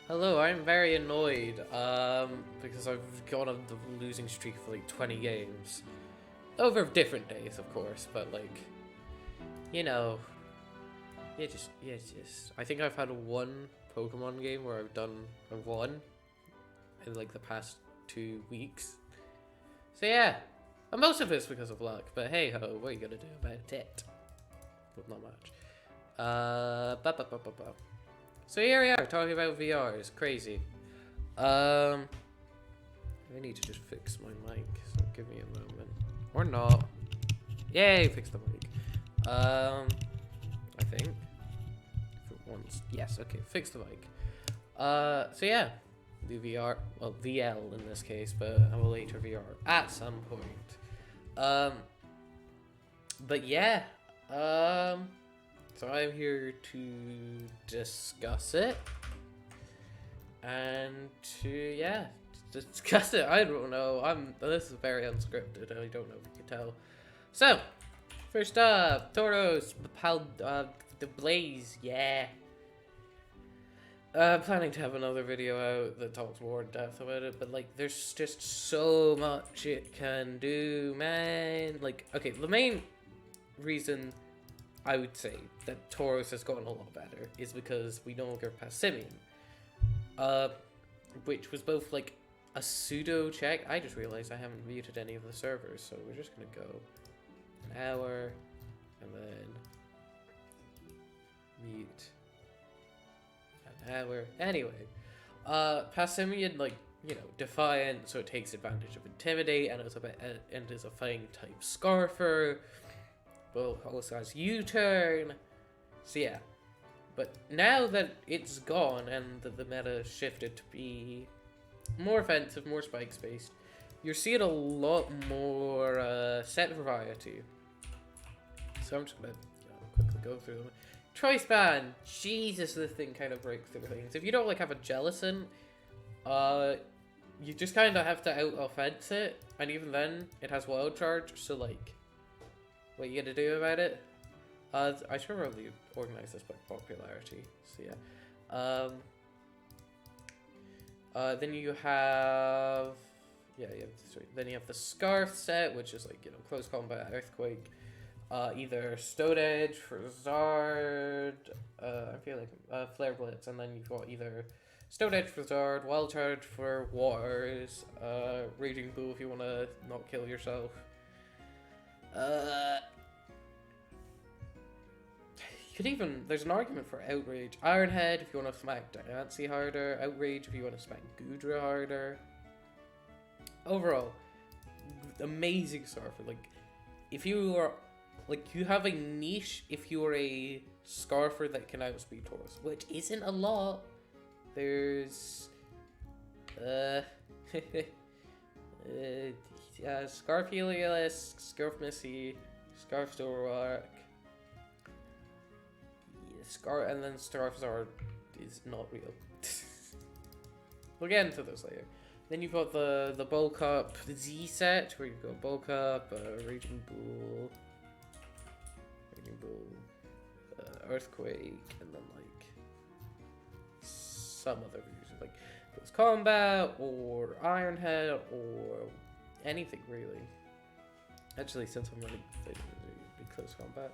Hello, I'm very annoyed, because I've gone on the losing streak for like 20 games. Over different days, of course, but like, you know, I think I've had one Pokemon game where I've won in like the past 2 weeks. So yeah, and most of it's because of luck, but hey ho, what are you gonna do about it? Well, not much. So here we are, talking about VR. It's crazy. I need to just fix my mic, so give me a moment. Or not. Yay, fix the mic. I think. If it wants. Yes, okay, fix the mic. So yeah, the VR, well, VL in this case, but I will later VR at some point. But yeah, so I'm here to discuss it, and to, yeah, discuss it. I don't know, this is very unscripted, I don't know if you can tell. So, first up, Tauros, the Blaze, yeah. I'm planning to have another video out that talks more in depth about it, but like, there's just so much it can do, man. Like, okay, the main reason I would say that Tauros has gotten a lot better is because we no longer have Passimian, which was both like a pseudo check. I just realized I haven't muted any of the servers, so we're just gonna go an hour and then mute an hour. Anyway, Passimian, like, you know, defiant, so it takes advantage of intimidate, and is a fighting type Scarfer. Well, also has U-turn. So yeah. But now that it's gone and the meta shifted to be more offensive, more spikes based, you're seeing a lot more set variety. So I'm just gonna quickly go through them. Choice Band! Jesus, this thing kind of breaks through things. If you don't like have a Jellicent, you just kind of have to out-offense it, and even then, it has Wild Charge, so like, what you gonna do about it? I should probably organize this by popularity. So yeah. Then you have, then you have the Scarf set, which is like, you know, close combat, Earthquake. Either Stone Edge for Zard. I feel like Flare Blitz, and then you've got either Stone Edge for Zard, Wild Charge for Waters, Raging Bull if you want to not kill yourself. You could even, there's an argument for Outrage. Ironhead if you want to smack Diancie harder. Outrage if you want to smack Goodra harder. Overall, amazing Scarfer. Like, if you are, like, you have a niche if you're a Scarfer that can outspeed Tauros, which isn't a lot. There's, Scarf Helios, Scarf Missy, Scarf Zoroark, and then Scarf Zard is not real. We'll get into this later. Then you've got the Bulk Up Z set, where you've got Bulk Up, Raging Bull, Earthquake, and then like some other version, like Close Combat, or Ironhead, or anything really. Actually, since I'm running Close Combat.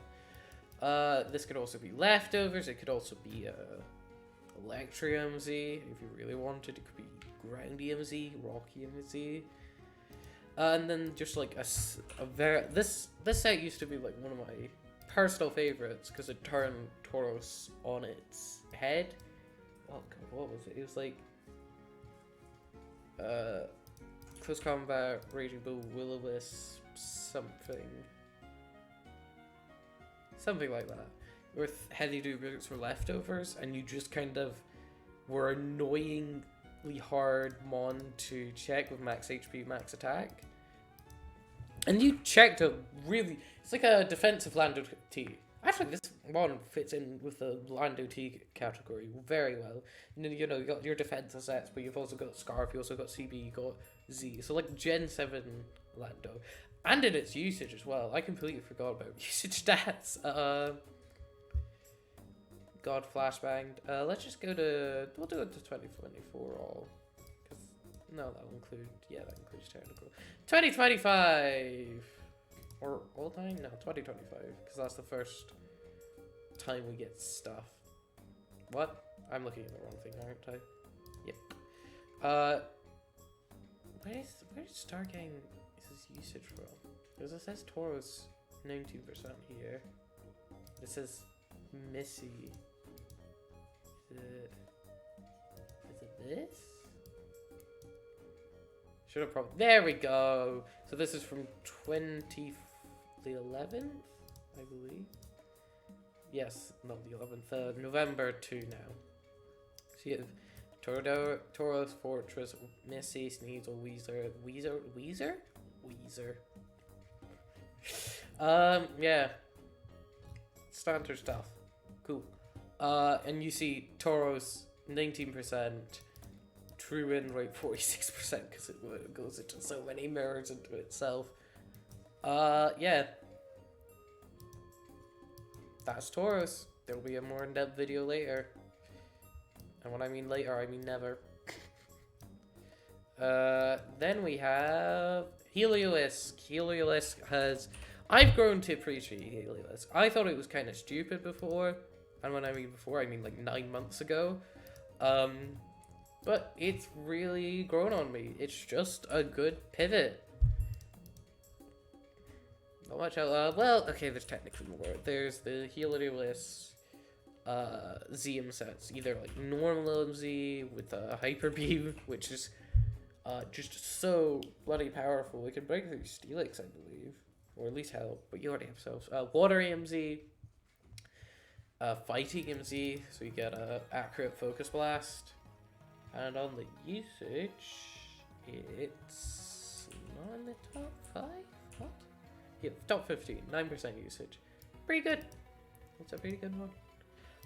This could also be Leftovers, it could also be Electrium Z, if you really wanted. It could be Groundium Z, Rockium Z. And then just like this set used to be like one of my personal favorites because it turned Tauros on its head. Oh god, what was it? It was like Close Combat, Raging Bull, Will-O-Wisp, something like that, with heavy duplicates for Leftovers, and you just kind of were annoyingly hard mon to check with max HP, max attack. And you checked a really, it's like a defensive Lando T. Actually, this one fits in with the Lando T category very well. And then, you know, you got your defensive sets, but you've also got Scarf, you also got CB, you got Z. So like Gen 7 Lando. And in its usage as well. I completely forgot about usage stats. God flashbanged. Let's just go to, we'll do it to 2024 all. Cause, no, that'll include, yeah, that includes technical. 2025! Or all time? No, 2025. Because that's the first time we get stuff. What? I'm looking at the wrong thing, aren't I? Yep. Where's Stargame is his usage from? Because it says Tauros 19% here. It says Missy. Is it this? Should have probably. There we go. So this is from the 11th, I believe. Yes, not the 11th. November 2 now. So you have Tauros, Fortress, Missy, Sneasel, Weezer. Yeah. Standard stuff. Cool. And you see Tauros 19%, true win rate 46% because it goes into so many mirrors into itself. Yeah. That's Tauros. There'll be a more in-depth video later. And when I mean later, I mean never. Then we have Heliolisk. Heliolisk has... I've grown to appreciate Heliolisk. I thought it was kind of stupid before. And when I mean before, I mean like 9 months ago. But it's really grown on me. It's just a good pivot. Not much else. Well, okay, there's technically more. There's the Heliolisk ZM sets. Either like normal MZ with a hyper beam, which is just so bloody powerful. It can break through Steelix, I believe. Or at least help, but you already have selves. Water MZ, fighting MZ, so you get a accurate focus blast. And on the usage, it's not in the top 5? What? Yeah, top 15, 9% usage. Pretty good. That's a pretty good one.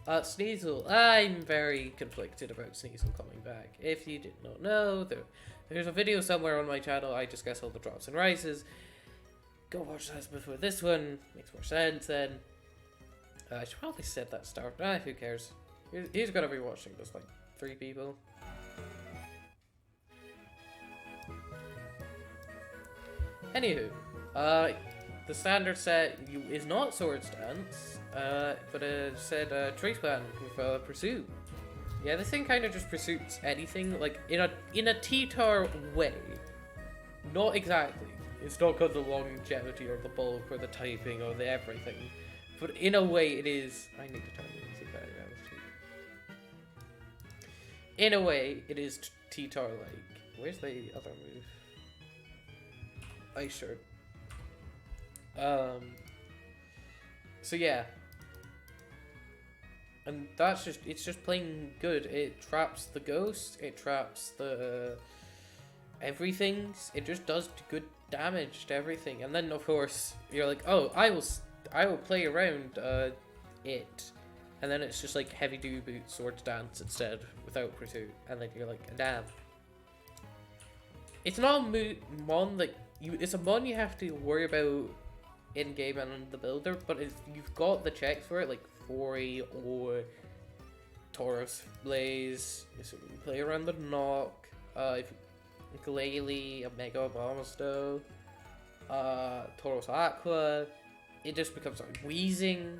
Sneasel. I'm very conflicted about Sneasel coming back. If you did not know, there's a video somewhere on my channel. I discuss all the drops and rises. Go watch that before this one. Makes more sense then. I should probably set that start. Who cares? Who's gonna be watching this? Like 3 people? Anywho, the standard set is not Swords Dance, but it said Trace Plan with Pursuit. Yeah, this thing kind of just pursues anything, like in a T-Tar way. Not exactly. It's not got the longevity or the bulk or the typing or the everything, but in a way it is. I need to turn the music better. In a way, it is T-Tar like. Where's the other move? Ice Shard. So yeah. And that's just, it's just plain good. It traps the ghost, it traps the everything. It just does good damage to everything. And then of course, you're like, oh, I will play around it. And then it's just like heavy duty boot, Swords Dance instead, without Pursuit. And then you're like, damn. It's not a mon that it's a mon you have to worry about in game and in the builder, but if you've got the checks for it, like Fori or Tauros Blaze, so you play around the knock, Glalie, a Mega OmniSTWO, Tauros Aqua, it just becomes like Weezer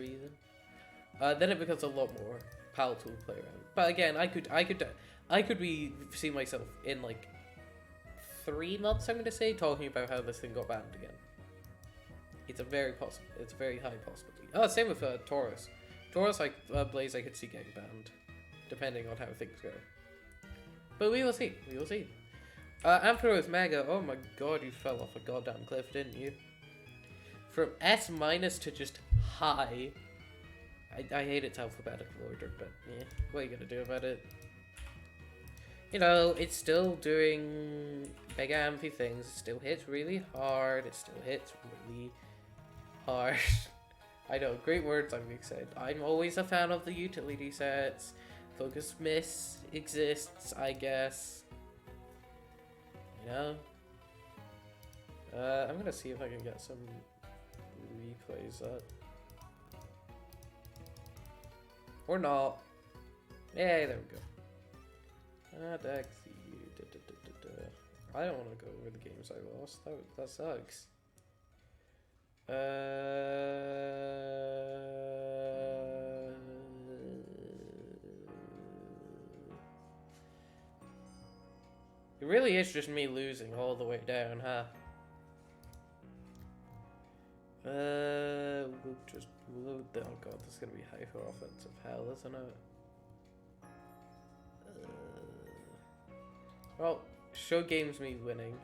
even. Then it becomes a lot more palatable to play around. But again, I could see myself in like 3 months, I'm gonna say, talking about how this thing got banned again. It's a very high possibility. Oh, same with Tauros. Tauros, like Blaze, I could see getting banned, depending on how things go. But we will see. We will see. Ampharos Mega. Oh my god, you fell off a goddamn cliff, didn't you? From S- to just high. I hate its alphabetical order, but yeah, what are you gonna do about it? You know, it's still doing big amphy things. It still hits really hard. It still hits really hard. I know, great words, I'm excited. I'm always a fan of the utility sets. Focus Miss exists, I guess. You know? I'm gonna see if I can get some replays up. Or not. Yay, there we go. I don't want to go over the games I lost. That sucks. It really is just me losing all the way down, huh? We'll just load the. Oh god, this is gonna be hyper offensive hell, isn't it? Well, show games me winning.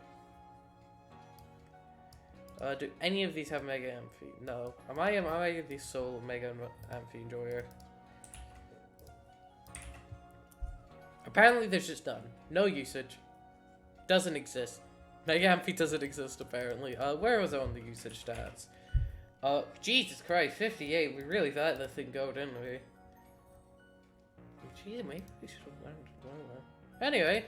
Do any of these have Mega Amphi? No. Am I the sole Mega Amphi enjoyer? Apparently there's just none. No usage. Doesn't exist. Mega Amphi doesn't exist apparently. Where was I on the usage stats? Jesus Christ, 58. We really let the thing go, didn't we? Gee, maybe we should have learned. Anyway,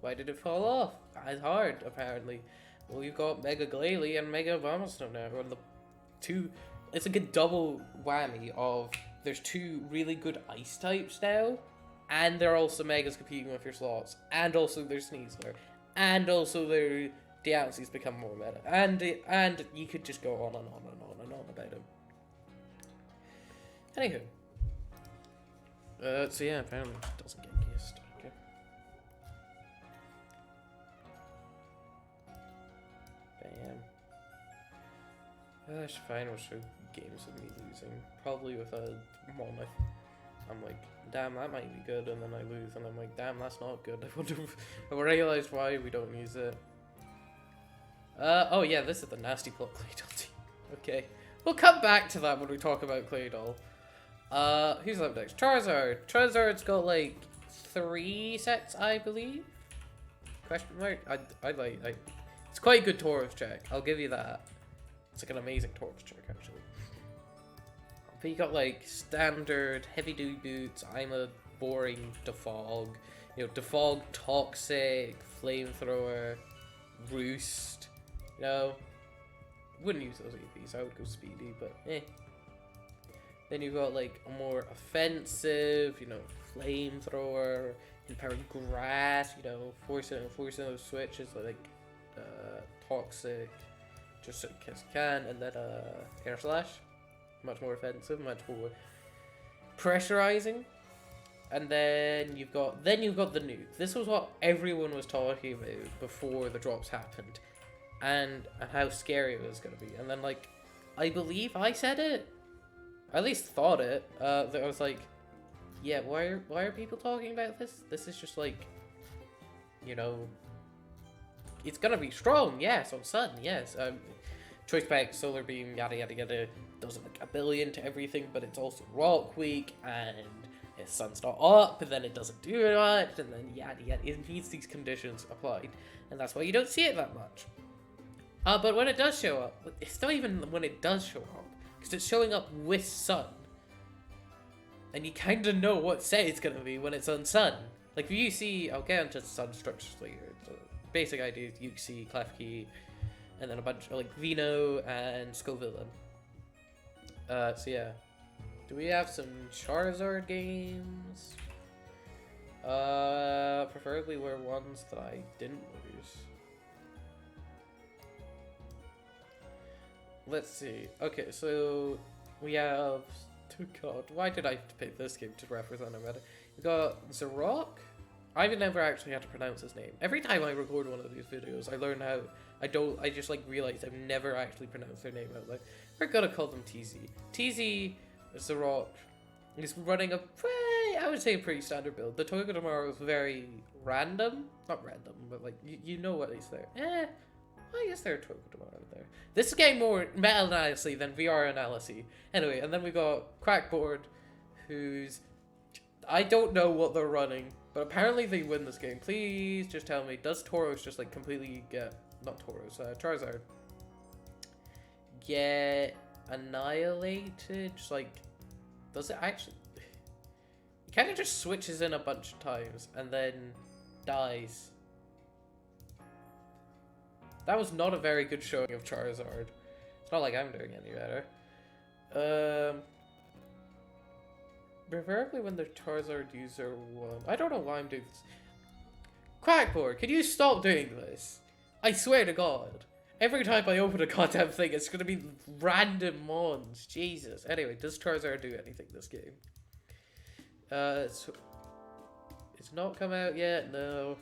why did it fall off? It's hard, apparently. Well, you've got Mega Glalie and Mega OmniSTWO now, or the two. It's like a double whammy of there's two really good ice types now, and they're also Megas competing with your slots, and also there's Sneasler, and also their Diancies become more meta, and you could just go on and on and on and on about it. Anywho. So yeah, apparently it doesn't get kissed. Okay. Bam. That's fine, we'll show games with me losing. Probably with a Monmouth. I'm like, damn, that might be good, and then I lose, and I'm like, damn, that's not good. I wonder if I realize why we don't use it. Oh yeah, this is the nasty plot Claydol team. Okay. We'll come back to that when we talk about Claydol. Who's up next? Charizard. Charizard's got like 3 sets, I believe. Question mark? It's quite a good Tauros check. I'll give you that. It's like an amazing Tauros check, actually. But you got like standard heavy duty boots. I'm a boring Defog. You know, Defog, Toxic, Flamethrower, Roost. You know, wouldn't use those APs. I would go Speedy, but eh. Then you've got like a more offensive, you know, Flamethrower, empowering Grass, you know, forcing those switches like Toxic, just so in case you can, and then Air Slash, much more offensive, much more pressurizing. And then you've got the nuke. This was what everyone was talking about before the drops happened, and how scary it was gonna be. And then like, I believe I said it. I at least thought it. That I was like, yeah, why are people talking about this? This is just like, you know, it's gonna be strong, yes, on Sun, yes. Choice Spec, Solar Beam, yada yada yada, does like a billion to everything, but it's also Rock Weak, and its Sun's not up, and then it doesn't do much, and then yada yada. It needs these conditions applied, and that's why you don't see it that much. But when it does show up, it's not even when it does show up. Because it's showing up with Sun. And you kind of know what set it's going to be when it's on Sun. Like, if you see, I'll get into Sun structures later. The basic idea is you see Klefki, and then a bunch of, like, Vino and Scovillain. So yeah. Do we have some Charizard games? Preferably were ones that I didn't lose. Let's see. Okay, so we have. Oh god, why did I have to pick this game to represent a meta? We got Zarok. I've never actually had to pronounce his name. Every time I record one of these videos, I learn how. I just like realize I've never actually pronounced their name out loud. We're gonna call them TZ. TZ Zarok is running a I would say a pretty standard build. The Togedemaru is very random. Not random, but like you know what is there. Why is there a Togedemaru there? This is getting more meta analysis than VR analysis. Anyway, and then we got Crackboard, who's I don't know what they're running, but apparently they win this game. Please just tell me, does Tauros just like completely get not Tauros, Charizard get annihilated? Just like, does it actually? He kind of just switches in a bunch of times and then dies. That was not a very good showing of Charizard. It's not like I'm doing any better. Preferably when the Charizard user won. I don't know why I'm doing this. Quackboard, can you stop doing this? I swear to God. Every time I open a goddamn thing, it's gonna be random mons. Jesus. Anyway, does Charizard do anything this game? So it's not come out yet, no.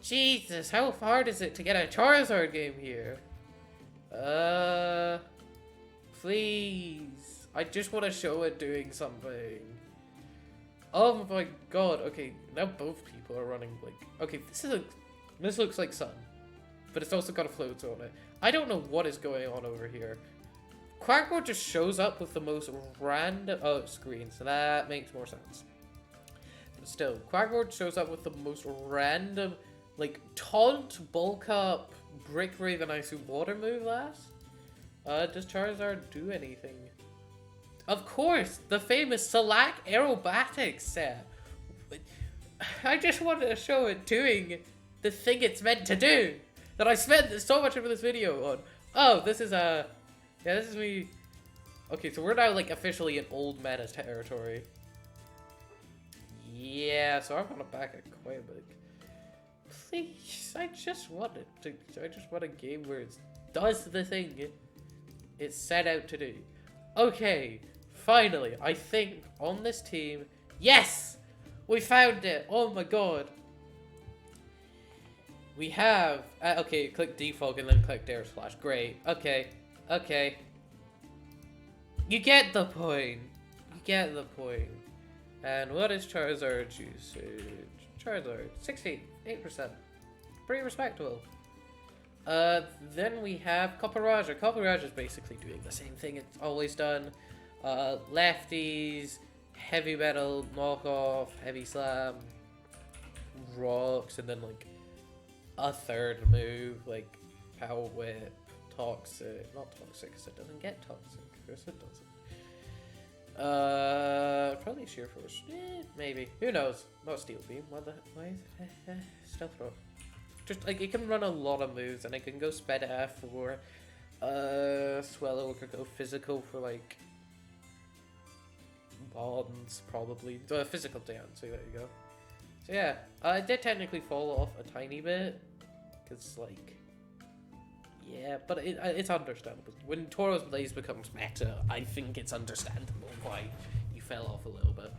Jesus, how hard is it to get a Charizard game here? Please. I just want to show it doing something. Oh my god, okay, now both people are running, like, okay, this looks like Sun, but it's also got a float zone on it. I don't know what is going on over here. Quackboard just shows up with the most random, oh, screen, so that makes more sense. But still, Quackboard shows up with the most random, like, taunt, bulk up, brick wave, and ice water move last. Does Charizard do anything? Of course, the famous Select Aerobatics set. I just wanted to show it doing the thing it's meant to do. That I spent so much of this video on. Oh, this is yeah, this is me. Okay, so we're now like officially in old meta territory. Yeah, so I'm gonna back it quite a bit. Please, I just want a game where it does the thing it's set out to do. Okay, finally, I think on this team, yes, we found it. Oh my god. We have, okay, click defog and then click Dare Splash. Great. Okay. Okay. You get the point. You get the point. And what is Charizard's usage? Charizard, 68%. Pretty respectable. Then we have Copperajah. Copperajah is basically doing the same thing it's always done. Lefties, heavy metal, knockoff, heavy slam, rocks, and then like a third move, like power whip, toxic, not toxic because it doesn't get toxic, because it doesn't. Probably sheer force, maybe, who knows, not steel beam, why stealth throw. Just like it can run a lot of moves and it can go sped F for Swellow could go physical for like bonds probably. Physical dance, so there you go. So yeah, it did technically fall off a tiny bit, cause like, yeah, but it's understandable. When Tauros Blaze becomes meta, I think it's understandable why you fell off a little bit.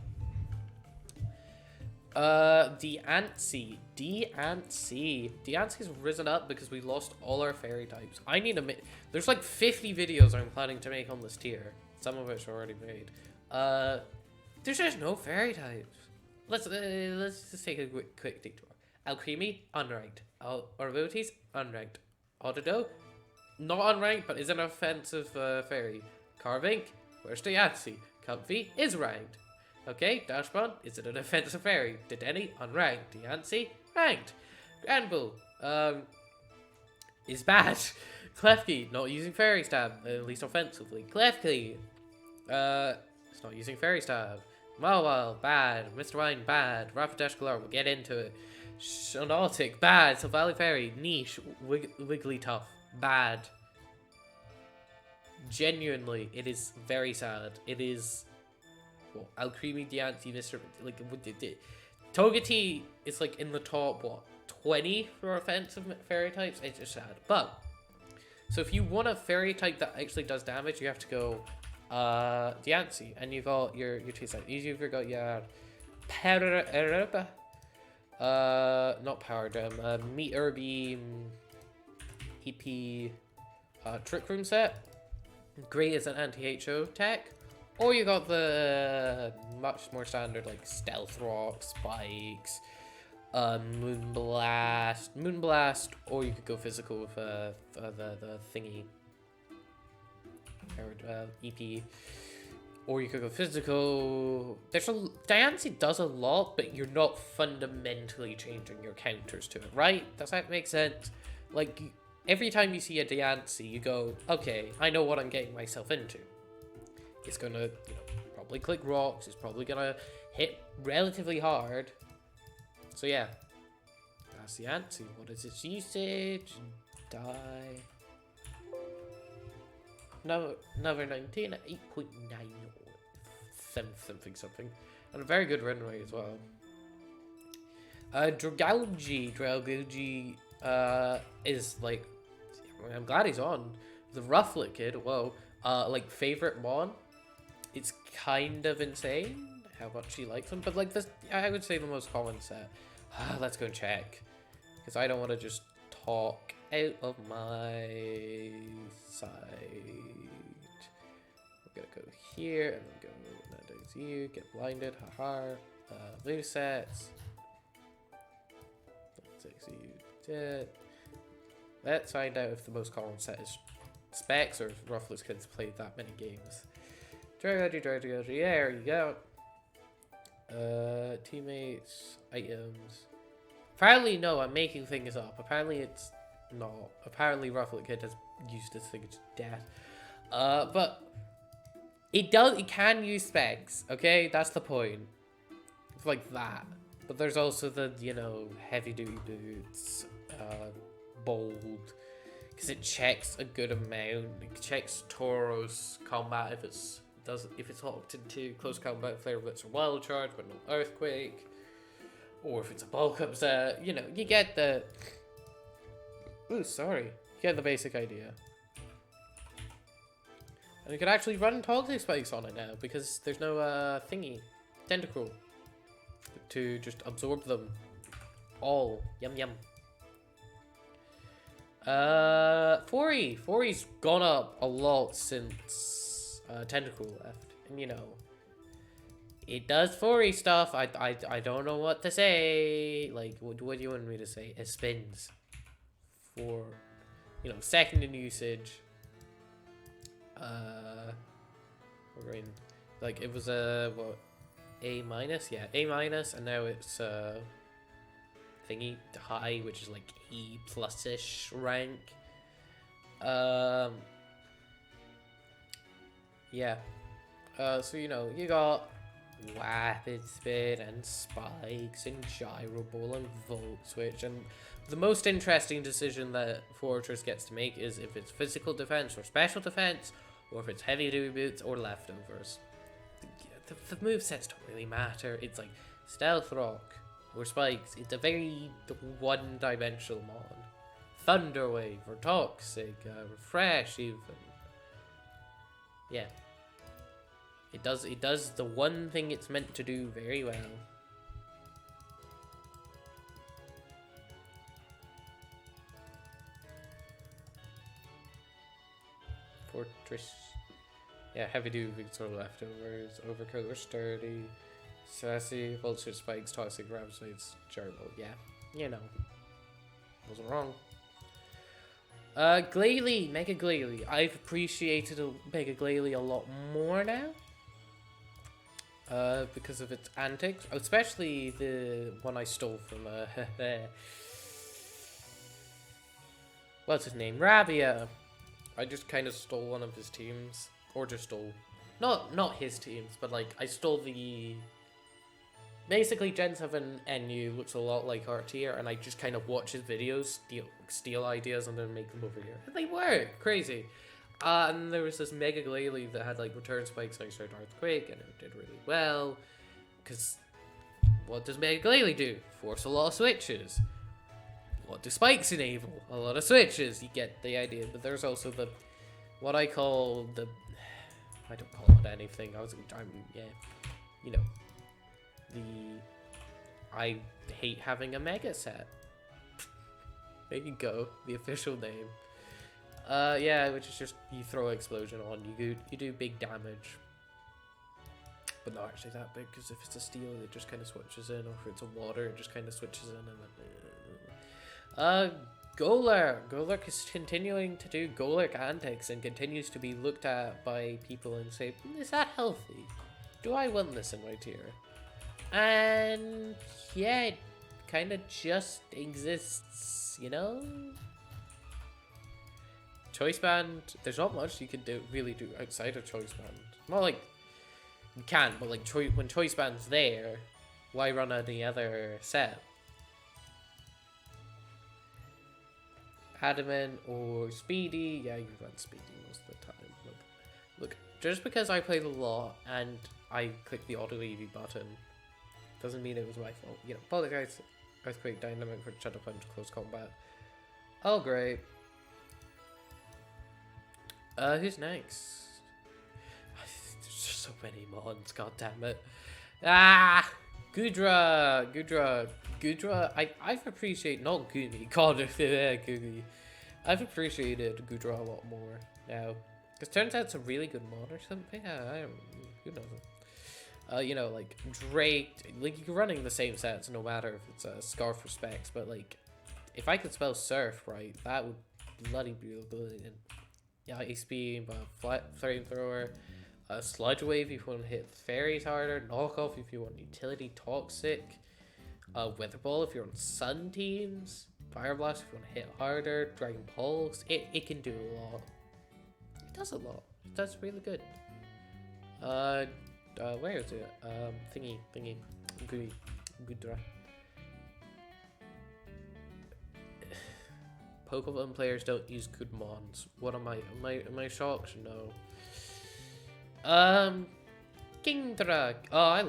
Deancey's risen up because we lost all our fairy types. I need to there's like 50 videos I'm planning to make on this tier. Some of which are already made. There's just no fairy types. Let's just take a quick detour. Alcremie, unranked. Orvotes, unranked. Autodo, not unranked, but is an offensive fairy. Carvink, where's Deancey? Comfy is ranked. Okay, Dashbond, is it an offensive fairy? Dedenne, unranked. Deancey, ranked. Granbull, is bad. Klefki, not using fairy stab, at least offensively. Klefki, it's not using fairy stab. Mawile, bad. Mr. Wine, bad. Rapidash Galar, we'll get into it. Shonautic, bad. Silvally Fairy, niche. Wigglytuff, bad. Genuinely, it is very sad. It is, well, Alcremie, Deancey, Mr. Like, Togepi is like in the top, what, 20 for offensive fairy types? It's just sad. But, so if you want a fairy type that actually does damage, you have to go Deancey, and you got your two sides. You've got your not Power Gem, Meteor Beam, EP, Trick Room set. Great as an anti-HO tech. Or you got the much more standard like Stealth Rock, Spikes, Moonblast, or you could go physical with the thingy. EP, or you could go physical. Deancey does a lot, but you're not fundamentally changing your counters to it, right? Does that make sense? Like, every time you see a Deancey, you go, okay, I know what I'm getting myself into. It's gonna, probably click rocks, it's probably gonna hit relatively hard. So yeah, that's Deancey. What is its usage? Die. no, another 19 at 8.9 something. And a very good run rate as well. Dragalji is like, I'm glad he's on. The Rufflet kid, whoa. Like favorite mon. It's kind of insane how much he likes him, but like this, I would say the most common set. Let's go check, because I don't want to just talk out of my side. We're gonna go here and then go. That is you. Get blinded. Haha. Move sets. Let's find out if the most common set is Specs or if Ruffles kids played that many games. There you go. Teammates, items. Apparently, no, I'm making things up. Apparently, it's not. Apparently, Rufflet Kid has used this thing to death. But it can use specs, okay? That's the point. It's like that. But there's also the, you know, heavy duty boots, bold, because it checks a good amount. It checks Tauros combat if it's locked into close combat, flare blitz or wild charge, but no earthquake, or if it's a bulk up set. You know, you get the. Ooh, sorry. You get the basic idea. And you can actually run Toxic Spikes on it now because there's no thingy, tentacle, to just absorb them all. Yum yum. 4E's gone up a lot since Tentacle left, and you know, it does 4E stuff. I don't know what to say. Like, what do you want me to say? It spins for, you know, second in usage. We're in, like, it was a what, A minus, yeah, A minus, and now it's thingy high, which is like E plus-ish rank. Yeah. So you know, you got Rapid Spin and Spikes and Gyro Ball and Volt Switch, and the most interesting decision that Fortress gets to make is if it's physical defense or special defense, or if it's heavy duty boots or leftovers. The movesets don't really matter. It's like Stealth Rock or Spikes. It's a very one-dimensional mod. Thunder Wave or Toxic, Refresh even. Yeah. It does the one thing it's meant to do very well. Fortress. Yeah, heavy duty boots or leftovers, overcoat or sturdy, sassy, vulture spikes, toxic ramsites, gerbil. Yeah, you know, wasn't wrong. Glalie, Mega Glalie. I've appreciated Mega Glalie a lot more now. Because of its antics, especially the one I stole from what's his name? Rabia. I just kind of stole one of his teams. Or just stole, not his teams, but like I stole the. Basically, Gen 7 NU looks a lot like our tier, and I just kind of watch his videos, steal ideas, and then make them over here. And they work crazy. And there was this Mega Glalie that had like return spikes, and I started Earthquake, and it did really well. Because what does Mega Glalie do? Force a lot of switches. What do spikes enable? A lot of switches. You get the idea. But there's also the what I call the. I don't call it anything. Yeah, you know, I hate having a mega set. There you go, the official name. Yeah, which is just you throw explosion on, you do big damage, but not actually that big because if it's a steel, it just kind of switches in, or if it's a water, it just kind of switches in, and then. Golurk is continuing to do Golurk antics and continues to be looked at by people and say, is that healthy? Do I want this in my tier? And yeah, it kind of just exists, you know? Choice Band, there's not much you can really do outside of Choice Band. Not like, you can, but like when Choice Band's there, why run any other set? Adamant or Speedy, yeah, you run Speedy most of the time, no just because I played a lot and I clicked the auto EV button doesn't mean it was my fault. You know, apologize. Earthquake, dynamic, shadow punch, close combat. Oh, great. Who's next? There's just so many mons, god damn it. Ah! Gudra. I've appreciated, not Goomy, god, Goomy. I've appreciated Gudra a lot more now. Because turns out it's a really good mod or something. I don't, who knows. You know, like, Drake, like, you're running the same sets no matter if it's a Scarf or Specs, but, like, if I could spell Surf right, that would bloody be brilliant. Yeah, Ice Beam, Flamethrower, Sludge Wave if you want to hit fairies harder, Knockoff if you want utility Toxic, Weather Ball if you're on Sun teams, Fire Blast if you want to hit harder, Dragon Pulse. It can do a lot. It does a lot. It does really good. Where is it? Thingy, Gudra. Pokemon players don't use good mons. What am I? Am I shocked? No. Kingdra. Oh, I'm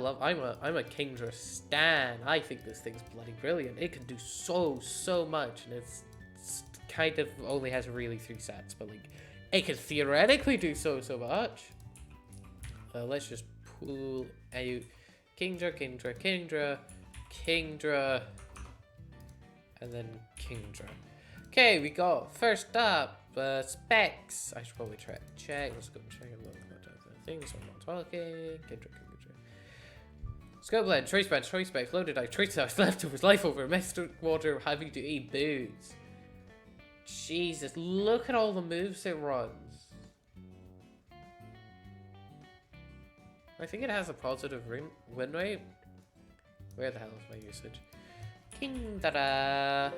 a Kingdra stan. I think this thing's bloody brilliant. It can do so much, and it's kind of only has really 3 sets, but like it can theoretically do so much. Let's just pull out Kingdra, and then Kingdra. Okay, we got first up Specs. I should probably check. Let's go check things. I'm not talking. Kingdra. Scope blend, choice spec, loaded eye, choice dice, leftovers, life over, mixed water, having to eat boots. Jesus, look at all the moves it runs. I think it has a positive win rate. Where the hell is my usage? Kingdra.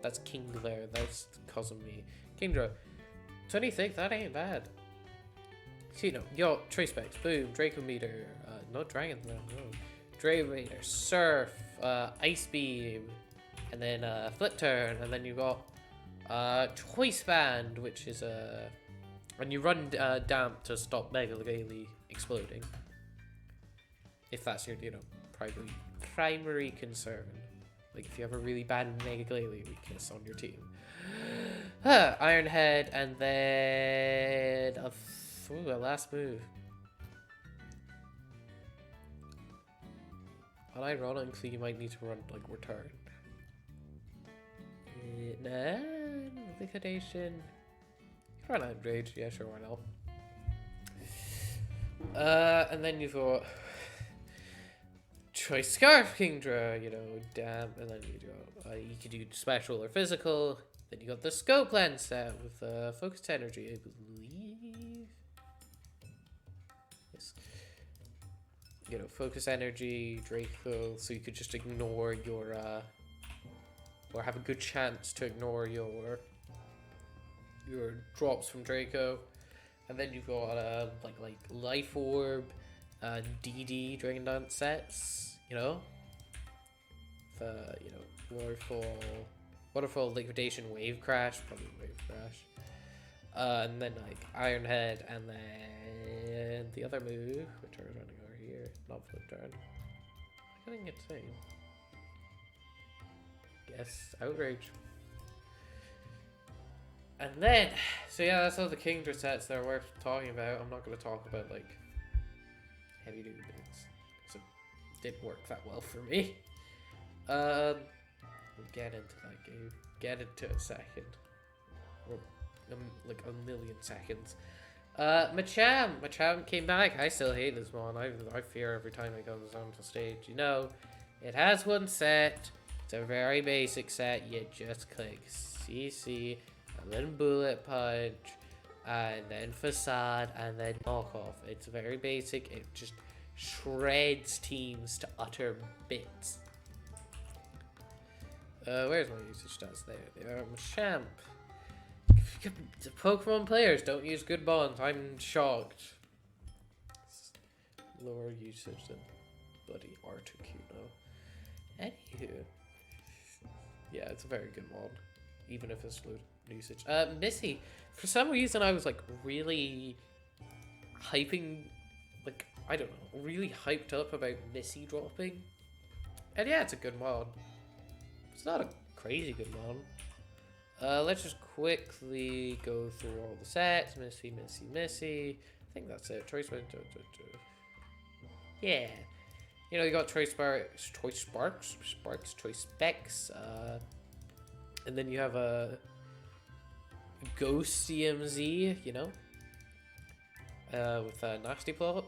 That's Kingler. That's causing me. Kingdra. 26. That ain't bad. So, you know, yo, Trace Specs. Boom. Dracometer. No Dragon. No. Dracometer. Surf. Ice Beam. And then Flip Turn. And then you got Choice Band, which is and you run Damp to stop Mega Gaily exploding. If that's your, you know, primary concern. Like, if you have a really bad Mega Glalie weakness on your team. Iron Head, and then a last move. Unironically, you might need to run, like, Return. Nah, Liquidation. You can run Outrage, yeah, sure, why not? And then you've got Choice Scarf Kingdra, you know, Damp, and then you could do special or physical. Then you got the Scope Lens set with Focused Energy, I believe. Yes. You know, Focus Energy, Draco, so you could just ignore your, or have a good chance to ignore your drops from Draco. And then you've got, like Life Orb, DD Dragon Dance sets, you know, you know, Waterfall, Liquidation, Wave Crash, probably Wave Crash, and then like Iron Head, and then the other move, which I was running over here, not Flip Turn. I couldn't get to say. Yes, Outrage. And then, so yeah, that's all the Kingdra sets that are worth talking about. I'm not going to talk about like heavy duty boots, so it didn't work that well for me. We'll get into that game. Get into a second, or like a million seconds. Machamp came back. I still hate this one. I fear every time it comes onto stage. You know, it has one set. It's a very basic set. You just click CC, and then Bullet Punch, and then Facade, and then Knockoff. It's very basic. It just shreds teams to utter bits. Where's my usage stats? There they are. Machamp. Pokemon players don't use good bonds. I'm shocked. Lower usage than bloody Articuno. Anywho. Yeah, it's a very good mod. Even if it's low usage. Missy. For some reason I was like really hyping, like, I don't know, really hyped up about Missy dropping. And yeah, it's a good mod. It's not a crazy good mod. Let's just quickly go through all the sets. Missy. I think that's it. Choice yeah. You know, you got choice specs, and then you have a Ghost CMZ, you know, with a nasty plot.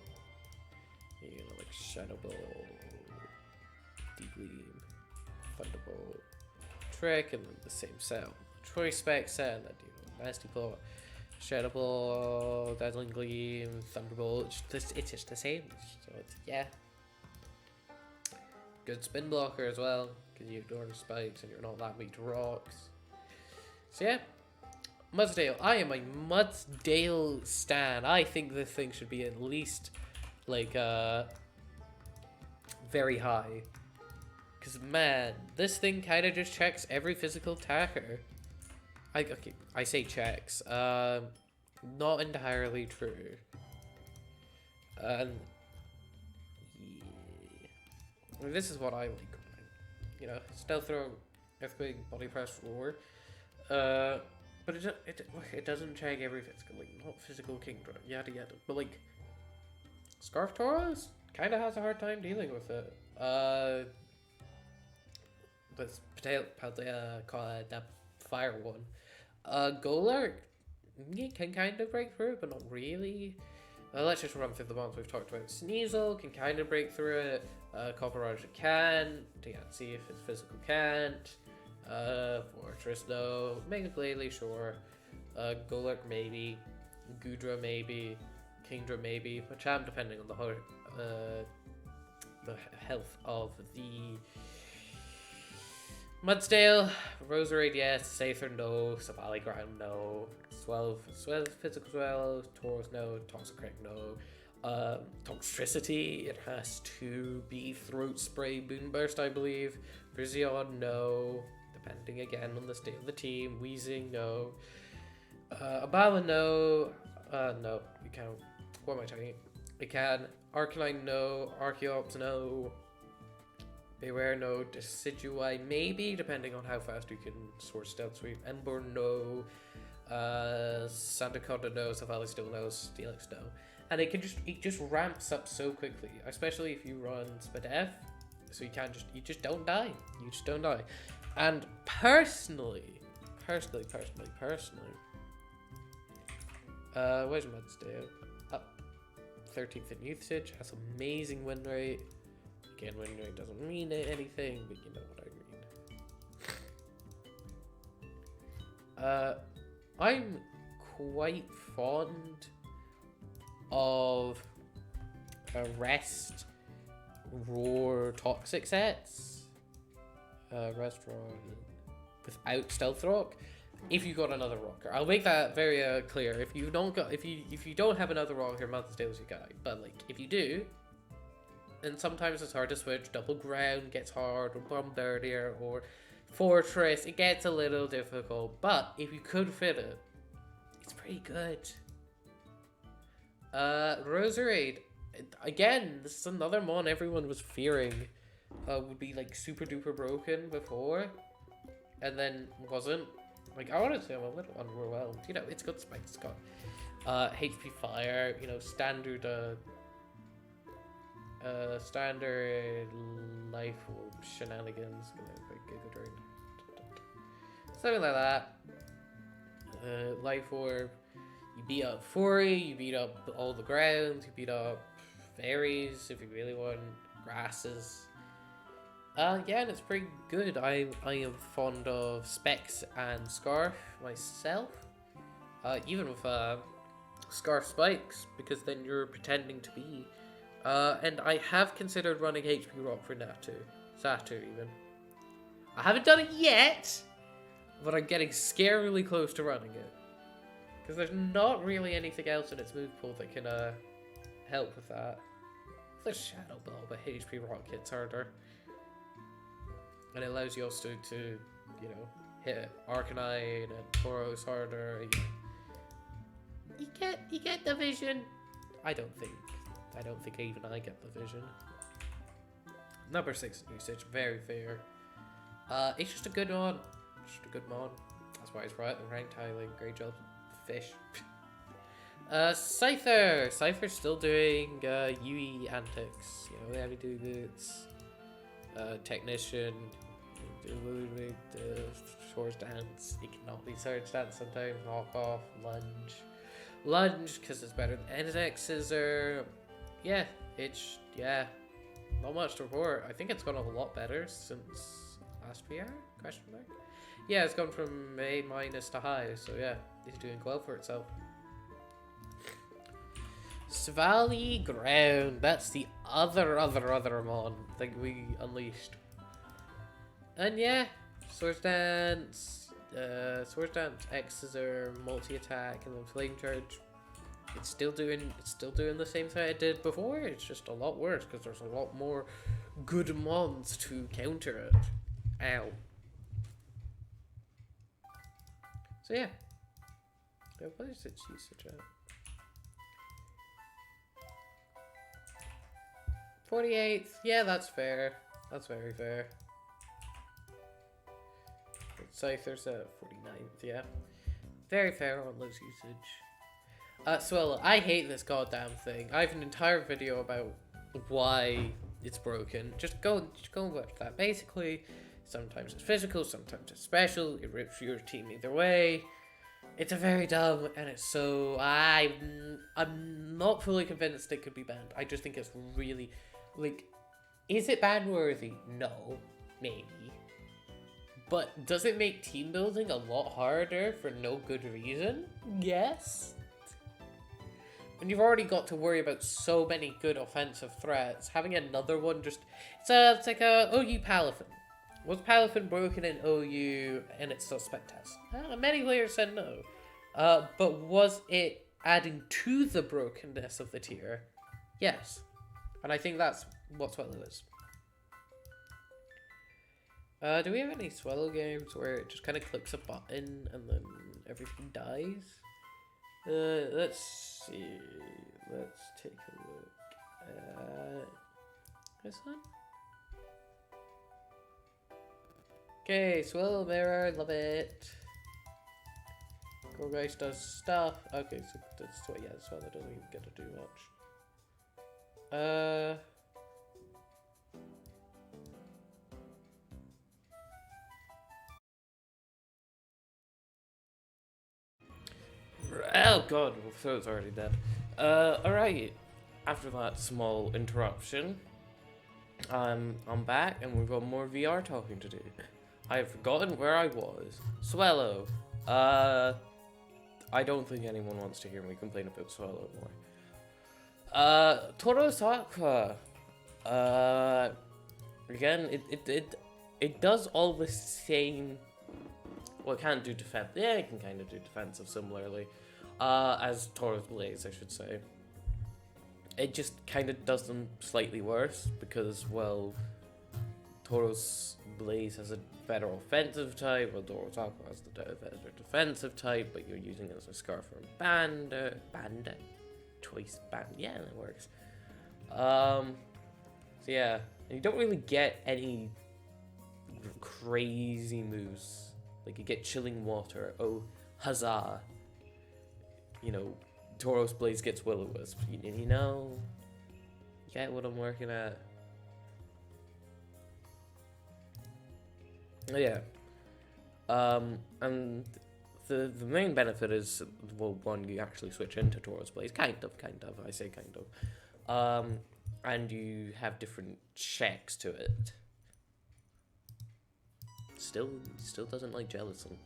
You know, like Shadow Ball, Deep Gleam, Thunderbolt, Trick, and then the same cell. Choice spec set, and then, you know, nasty plot, Shadow Ball, Dazzling Gleam, Thunderbolt. It's just the same. So it's, yeah. Good spin blocker as well, because you ignore the spikes and you're not that weak to rocks. So yeah, Mudsdale. I am a Mudsdale stan. I think this thing should be at least like very high. Because man, this thing kind of just checks every physical attacker. I say checks. Not entirely true. And this is what I like, you know, stealth throw, earthquake, body press, roar, but it doesn't check every physical, like, not physical king draw, yada yada, but like, Scarf Tauros kind of has a hard time dealing with it, with that fire one, Golurk, he can kind of break through it, but not really. Let's just run through the ones we've talked about. Sneasel can kind of break through it. Copperage can. See if it's physical can't. Fortress, no. Mega Glalie, sure. Golurk, maybe. Gudra, maybe. Kingdra, maybe. Machamp, depending on the health of the Mudsdale. Roserade, yes. Sather, no. Savali Ground, no. Swell, physical swell. Tauros, no. Toxicrack, no. Toxtricity, it has to be Throat Spray, Boonburst, I believe. Virizion, no. Depending again on the state of the team. Wheezing, no. Abala, no. No, you can't. What am I talking? It can. Arcanine, no. Archeops, no. Beware, no. Decidui, maybe, depending on how fast you can source Stealth Sweep. Ember, no. Sandaconda, no. Savali still no. Steelix, no. And it just ramps up so quickly, especially if you run Spadef, so you just don't die. You just don't die. And personally, where's Mudsdale? Up 13th in usage, has amazing win rate. Again, win rate doesn't mean anything, but you know what I mean. I'm quite fond of Rest, Roar, Toxic sets. Rest, Roar, without Stealth Rock. If you got another rocker, I'll make that very clear. If you don't have another rocker, Mudsdale's your guy. But like, if you do, and sometimes it's hard to switch. Double Ground gets hard, or Bombardier, or Fortress. It gets a little difficult, but if you could fit it, it's pretty good. Roserade. Again, this is another mon everyone was fearing would be like super duper broken before, and then wasn't. Like, I wanted to say I'm a little underwhelmed. You know, it's got spikes, it's got HP fire, you know, standard standard life orb shenanigans, you know, like Giga Drain. Something like that. Life orb. You beat up Fury, you beat up all the grounds, you beat up fairies if you really want, grasses. Yeah, and it's pretty good. I am fond of Specs and Scarf myself. Even with Scarf Spikes, because then you're pretending to be. And I have considered running HP Rock for Satu even. I haven't done it yet, but I'm getting scarily close to running it. Because there's not really anything else in its move pool that can help with that. There's Shadow Ball, but HP Rock hits harder. And it allows you also to, you know, hit Arcanine and Tauros harder. You get the vision. I don't think even I get the vision. Number 6 usage, very fair. It's just a good mod. Just a good mod. That's why it's right. The rank tiling, great job. Fish. Scyther! Scyther's still doing UE antics. You know, heavy do boots. Technician. Swords dance. It cannot be swords dance sometimes. Knock off. Lunge. Lunge, because it's better than NX Scissor. Yeah, it's, yeah. Not much to report. I think it's gone a lot better since last VR? Question mark? Yeah, it's gone from A- to high, so yeah, it's doing well for itself. Svali Ground, that's the other mon that we unleashed. And yeah, Swords Dance, X Scissor, multi-attack, and then Flame Charge. It's still doing the same thing I did before. It's just a lot worse because there's a lot more good mons to counter it. Ow. So yeah. What is its usage at? 48th. Yeah, that's fair. That's very fair. Scyther's at 49th. Yeah. Very fair on those usage. Swella, I hate this goddamn thing. I have an entire video about why it's broken. Just go and watch that. Basically, sometimes it's physical, sometimes it's special. It rips your team either way. It's a very dumb, and it's so... I'm not fully convinced it could be banned. I just think it's really... Like, is it ban worthy? No. Maybe. But does it make team building a lot harder for no good reason? Yes. When you've already got to worry about so many good offensive threats, having another one just... It's like a OU Palafin. Was Palafin broken in OU and its suspect test? Many players said no. But was it adding to the brokenness of the tier? Yes. And I think that's what Swallow is. Do we have any Swallow games where it just kind of clicks a button and then everything dies? Let's see. Let's take a look. This one? Okay, Swallow Mirror, love it. Go Guys does stuff. Okay, so that's what, yeah, Swallow doesn't even get to do much. Oh god, my throat's already dead. Alright. After that small interruption, I'm back and we've got more VR talking to do. I have forgotten where I was. Swallow. I don't think anyone wants to hear me complain about Swallow more. Toro Sakura. Again, it does all the same. Well, it can't do defense. Yeah, it can kind of do defensive similarly, as Toro's Blaze, I should say. It just kind of does them slightly worse because, well, Toro's Blaze has a better offensive type, while Toro Sakura has the better defensive type, but you're using it as a Scarf or Banda, Choice Band. Yeah, that works. So yeah, and you don't really get any crazy moves. Like, you get Chilling Water, oh, huzzah. You know, Tauros Blaze gets Will-O-Wisp. You know? You get what I'm working at? Oh, yeah. And the main benefit is, well, one, you actually switch into Tauros Blaze. Kind of. I say kind of. And you have different checks to it. Still doesn't like Jellicent.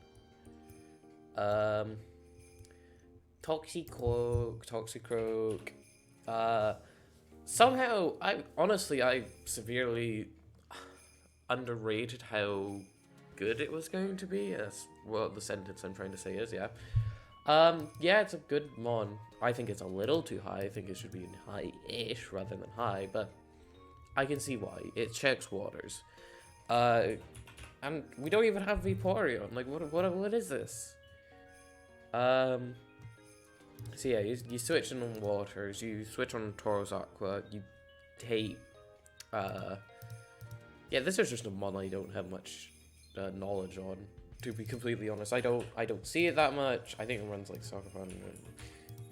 Toxicroak. Somehow, I severely underrated how good it was going to be. That's what the sentence I'm trying to say is, yeah. Yeah, it's a good mon. I think it's a little too high. I think it should be high-ish rather than high, but I can see why. It checks waters. And we don't even have Vaporeon. Like, what is this? So yeah, you switch in on waters, you switch on Tauros Aqua, you take, yeah, this is just a mod I don't have much knowledge on, to be completely honest. I don't see it that much. I think it runs like Soccer Fun, and,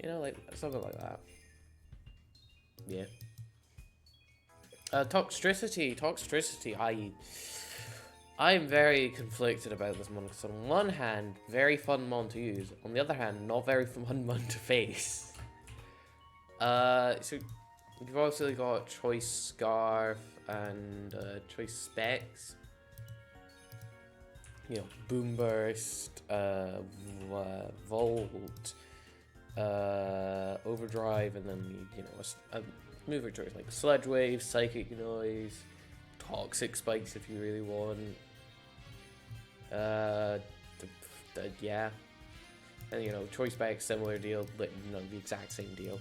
you know, like something like that. Yeah. Toxtricity. I'm very conflicted about this mod because on one hand, very fun mod to use. On the other hand, not very fun mod to face. So you've also got Choice Scarf and Choice Specs. You know, Boom Burst, Volt, Overdrive, and then you know a mover choice like Sludge Wave, Psychic Noise, Toxic Spikes if you really want. Yeah, and you know, Choice Specs, similar deal, but you know, the exact same deal.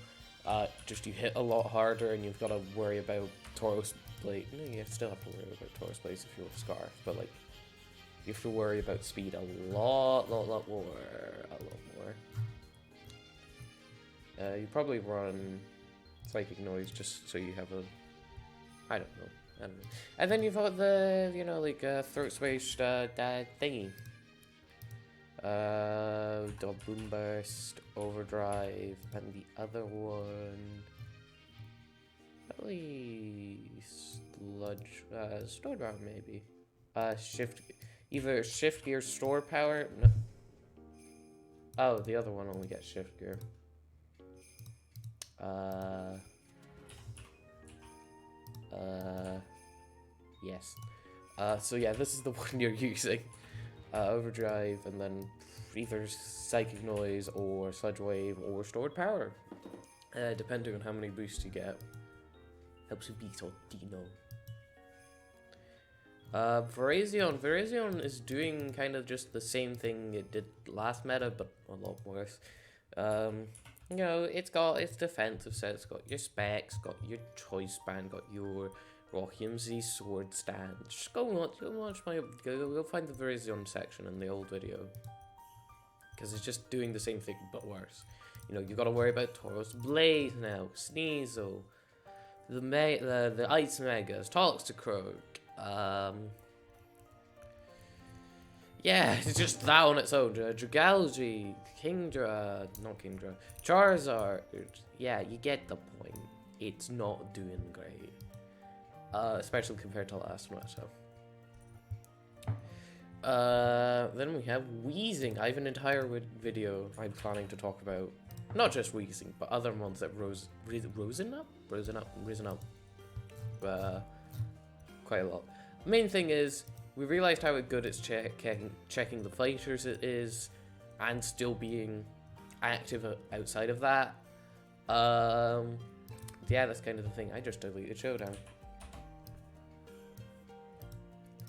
Just you hit a lot harder, and you've got to worry about Tauros Blade. No, you still have to worry about Tauros Blades if you have Scarf, but like you have to worry about speed a lot more. You probably run Psychic Noise just so you have a, I don't know. And then you've got the, you know, like throat switch thingy. Boom Burst, Overdrive, and the other one, probably Sludge, Store Power maybe. Either Shift Gear, Store Power. No. Oh, the other one only gets Shift Gear. Yes. So yeah, this is the one you're using. Overdrive, and then either Psychic Noise or Sludge Wave or Stored Power. Depending on how many boosts you get. Helps you beat Dino. Virizion is doing kind of just the same thing it did last meta, but a lot worse. You know, it's got its defensive set, it's got your specs, got your choice band, got your Rocky MZ sword stand. Just go watch my, go find the Virizion section in the old video. Because it's just doing the same thing, but worse. You know, you gotta worry about Tauros Blade now, Sneasel, the Ice Megas, Toxicroak, yeah, it's just that on its own. Dragalge, not Kingdra, Charizard. Yeah, you get the point. It's not doing great, especially compared to last one. So, then we have Wheezing. I have an entire video I'm planning to talk about, not just Wheezing, but other ones that risen up, quite a lot. The main thing is, we realized how good it's checking the fighters it is, and still being active outside of that. Yeah, that's kind of the thing. I just deleted Showdown.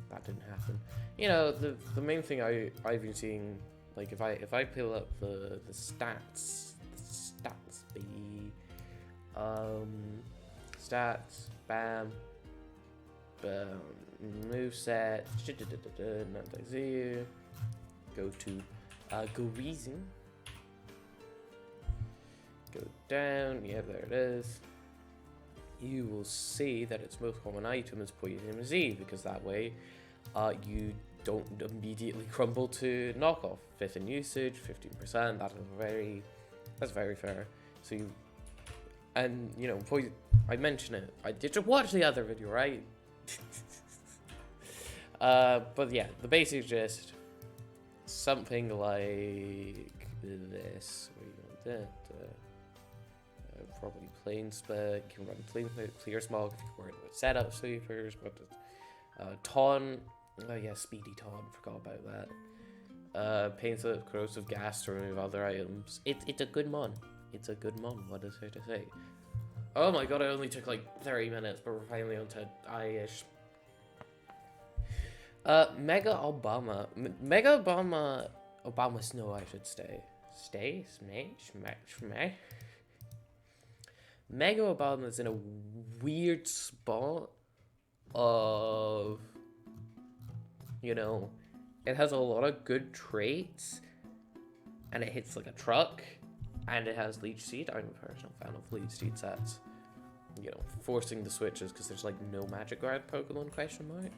That didn't happen. You know, the main thing I've been seeing, like if I pull up the stats, baby. Stats, bam. Moveset, go to go Wheezing, go down, yeah, there it is. You will see that its most common item is Poison Z, because that way you don't immediately crumble to knockoff. 5th in usage, 15%, that's very fair. So you, and you know, I mentioned it, I did you watch the other video, right? But yeah, the basic gist, something like this. Where you want that? Probably Plane Split. You can run Clear Smog if you're worried about setup sweepers. But Taunt, oh yeah, Speedy Taunt. Forgot about that. Painful Corrosive Gas to remove other items. It's a good mon. It's a good mon. What is there to say? Oh my god, it only took like 30 minutes, but we're finally on to I-ish. Mega Obama Snow, I should say. Mega Obama is in a weird spot of, you know, it has a lot of good traits, and it hits like a truck, And it has Leech Seed. I'm a personal fan of Leech Seed sets. You know, forcing the switches because there's like no Magic Guard Pokemon question mark.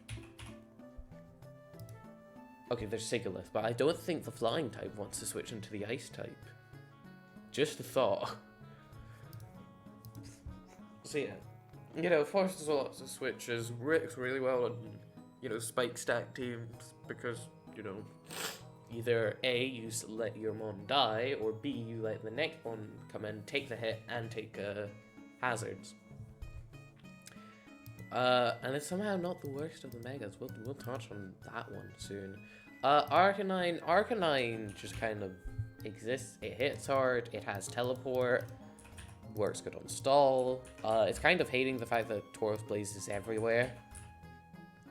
Okay, there's Sigilyph, but I don't think the Flying type wants to switch into the Ice type. Just a thought. So yeah, you know, forces lots of switches, works really well on, you know, spike stack teams because, you know, either A, you let your mon die, or B, you let the next one come in, take the hit, and take hazards. And it's somehow not the worst of the megas. We'll touch on that one soon. Arcanine just kind of exists. It hits hard. It has teleport. Works good on stall. It's kind of hating the fact that Tauros Blaze is everywhere.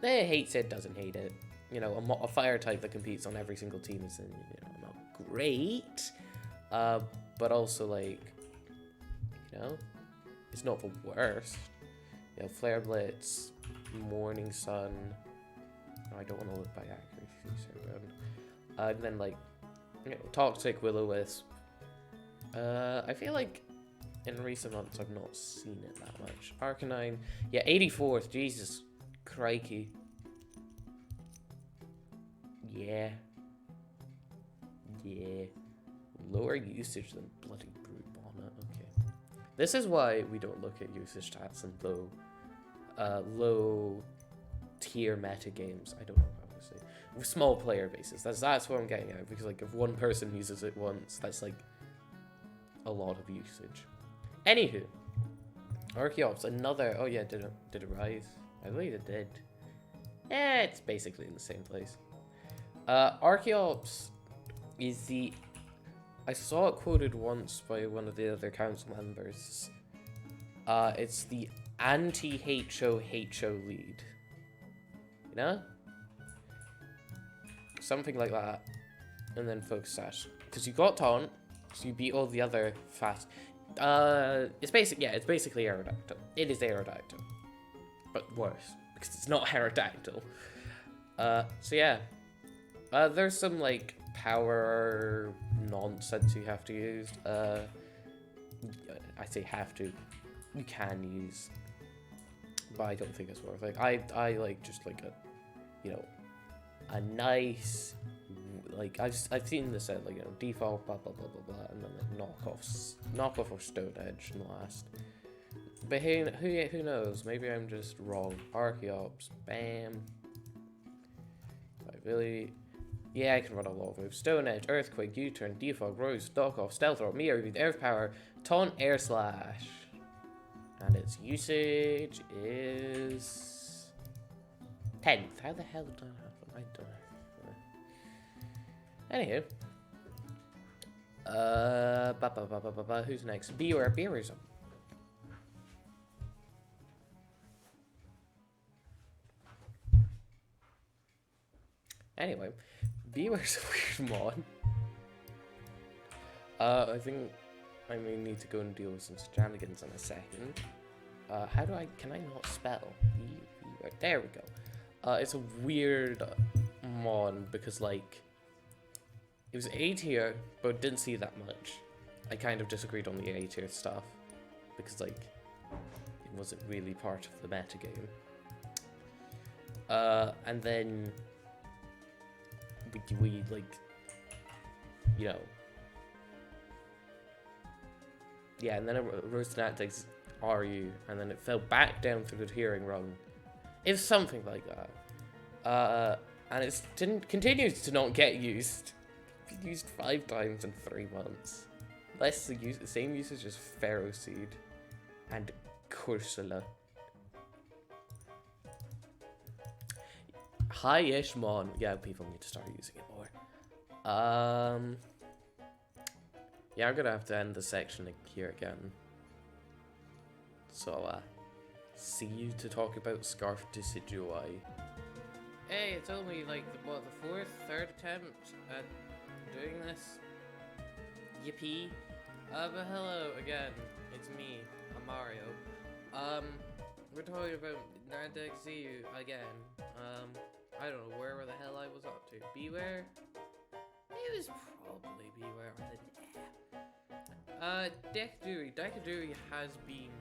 It hates it, doesn't hate it. You know, a fire type that competes on every single team is, you know, not great. But also, like, you know, it's not the worst. You know, Flare Blitz, Morning Sun. Oh, I don't want to look by accuracy, so good. And then, like, you know, Toxic, Will-O-Wisp. I feel like in recent months I've not seen it that much. Arcanine, yeah, 84th, Jesus crikey. Yeah. Yeah. Lower usage than bloody Brute Bonnet, okay. This is why we don't look at usage stats in low tier meta games. I don't know how to say. With small player bases. That's what I'm getting at, because like if one person uses it once, that's like a lot of usage. Anywho, Archeops, another. Oh yeah, did it rise? I believe it did. Yeah, it's basically in the same place. Archeops is the. I saw it quoted once by one of the other council members. It's the anti-HO lead. You know? Something like that. And then Focus Sash. Because you got Taunt, so you beat all the other fast. It's basically Aerodactyl. It is Aerodactyl. But worse. Because it's not Aerodactyl. So yeah. There's some, like, power nonsense you have to use. I say have to. You can use. But I don't think it's worth it. I like just like a, you know, a nice, like I've seen this at like, you know, default blah blah blah blah blah, and then like knockoff of Stone Edge in the last. But who knows? Maybe I'm just wrong. Archeops, bam. I really, yeah, I can run a lot of moves. Stone Edge, Earthquake, U-turn, Defog, Rose, Knockoff, Stealth Rock, Mirror, Earth Power, Taunt, Air Slash. And its usage is 10th. How the hell did I have them? I don't know. Anywho. Who's next? Beware. Bewere's up. Anyway. Bewere's a weird mod. I think I may need to go and deal with some shenanigans in a second. Can I not spell? There we go. It's a weird mod because, like, it was A tier, but didn't see that much. I kind of disagreed on the A tier stuff because, like, it wasn't really part of the meta game. And then we like, you know. Yeah, and then it rose to Natics RU, and then it fell back down through the tiering rung. It's something like that. And it continues to not get used. Used 5 times in 3 months. Less the same usage as Pharaoh Seed and Cursula. Hi-ish Mon. Yeah, people need to start using it more. Yeah, I'm gonna have to end the section here again. So, see you to talk about Scarf Decidui. Hey, it's only like, what, the 3rd attempt at doing this? Yippee. But hello again, it's me, I'm Mario. We're talking about Nandexu again. I don't know where the hell I was up to. Beware? It was probably Beware. Dekaduri has been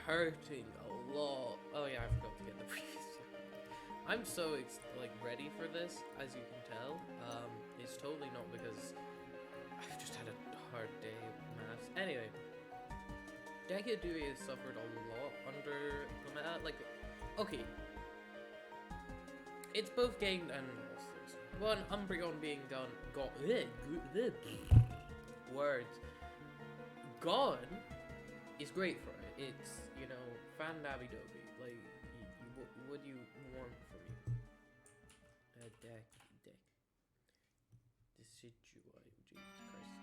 hurting a lot. Oh yeah, I forgot to get the previous. I'm so ready for this, as you can tell. It's totally not because I've just had a hard day of maths. Anyway, Dekaduri has suffered a lot under the meta. Like, okay, it's both gained and lost things. One, Umbreon being words gone is great for it. It's, you know, fan-dabby-dobby. Like, what do you want from me? Deck. Decidueye. Jesus Christ.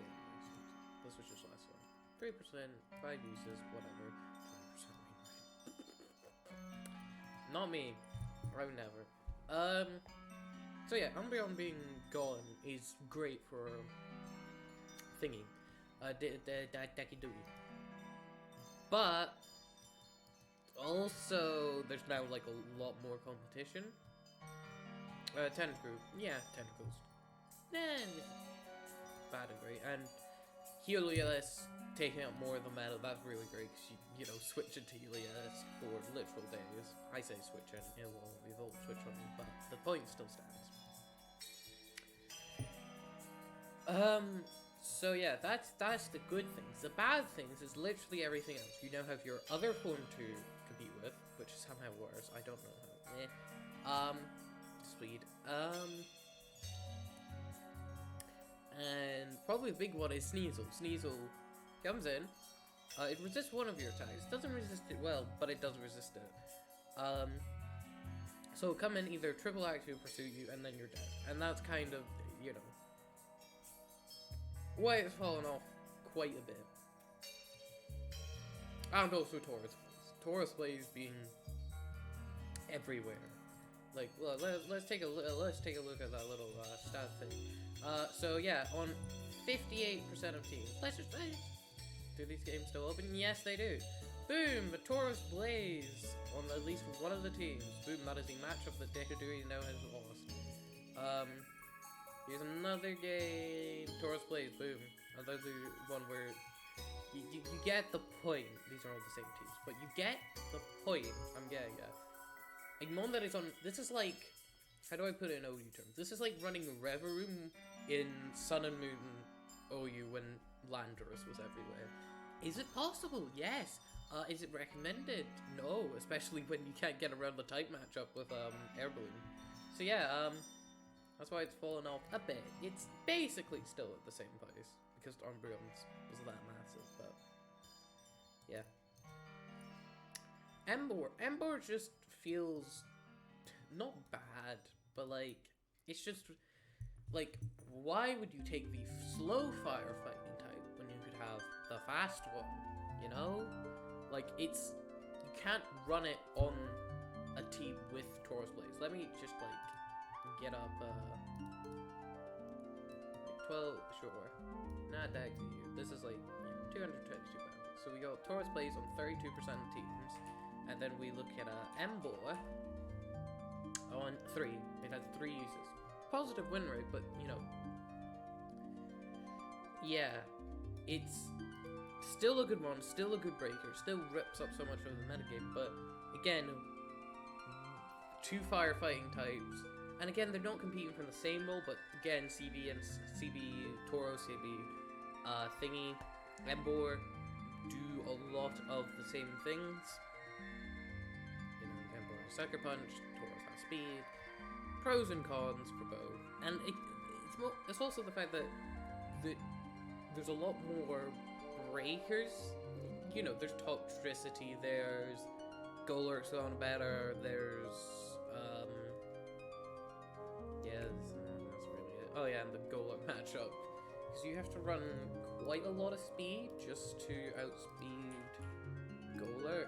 This was just last one. 3%, 5 uses, whatever. 20% win rate. Not me. I would never. So yeah, Umbreon being gone is great for thingy. Dekidui. But also there's now like a lot more competition. Tentacles. Yeah, tentacles. Bad and great. And Helios taking up more of the meta, that's really great because you know, switch into Helios for literal days. I say switch and it will evolve switch on them, but the point still stands. So yeah, that's the good things. The bad things is literally everything else. You now have your other form to compete with, which is somehow worse. I don't know how. Speed. And probably the big one is Sneasel. Sneasel comes in. It resists one of your attacks. It doesn't resist it well, but it does resist it. So come in, either triple action, pursue you, and then you're dead. And that's kind of, you know, why it's fallen off quite a bit. And also Taurus Blaze. Taurus Blaze being everywhere. Like, well, let's take a look at that little stat thing. So yeah, on 58% of teams, let's just do these games still open? Yes, they do. Boom, the Taurus Blaze on at least one of the teams. Boom, that is the matchup that Dekaduri now has lost. Here's another game. Taurus Blaze, boom. Another one where you get the point. These are all the same teams, but you get the point I'm getting at. Igmon that is on. This is like, how do I put it in OU terms? This is like running Reverum in Sun and Moon OU when Landorus was everywhere. Is it possible? Yes. Is it recommended? No, especially when you can't get around the type matchup with Air Balloon. So yeah, that's why it's fallen off a bit. It's basically still at the same place because Umbreon was that massive, but yeah. Ember just feels not bad, but like, it's just like, why would you take the slow firefighting type when you could have the fast one, you know? Like, it's, you can't run it on a team with Taurus Blaze. Let me just like get up like 12, sure, not that to you. This is like, you know, 222 pounds. So we got Taurus Blaze on 32% of teams. And then we look at Ember on 3. It has 3 uses. Positive win rate, but you know, yeah, it's still a good one, still a good breaker, still rips up so much of the metagame. But again, 2 firefighting types, and again, they're not competing for the same role. But again, CB and CB, Toro, CB, thingy, Ember do a lot of the same things. Sucker Punch, Taurus has speed, pros and cons for both, and it's also the fact that there's a lot more breakers. You know, there's Toxtricity, there's Golurk's on better, there's yeah, that's really it. Oh yeah, and the Golurk matchup, because you have to run quite a lot of speed just to outspeed Golurk.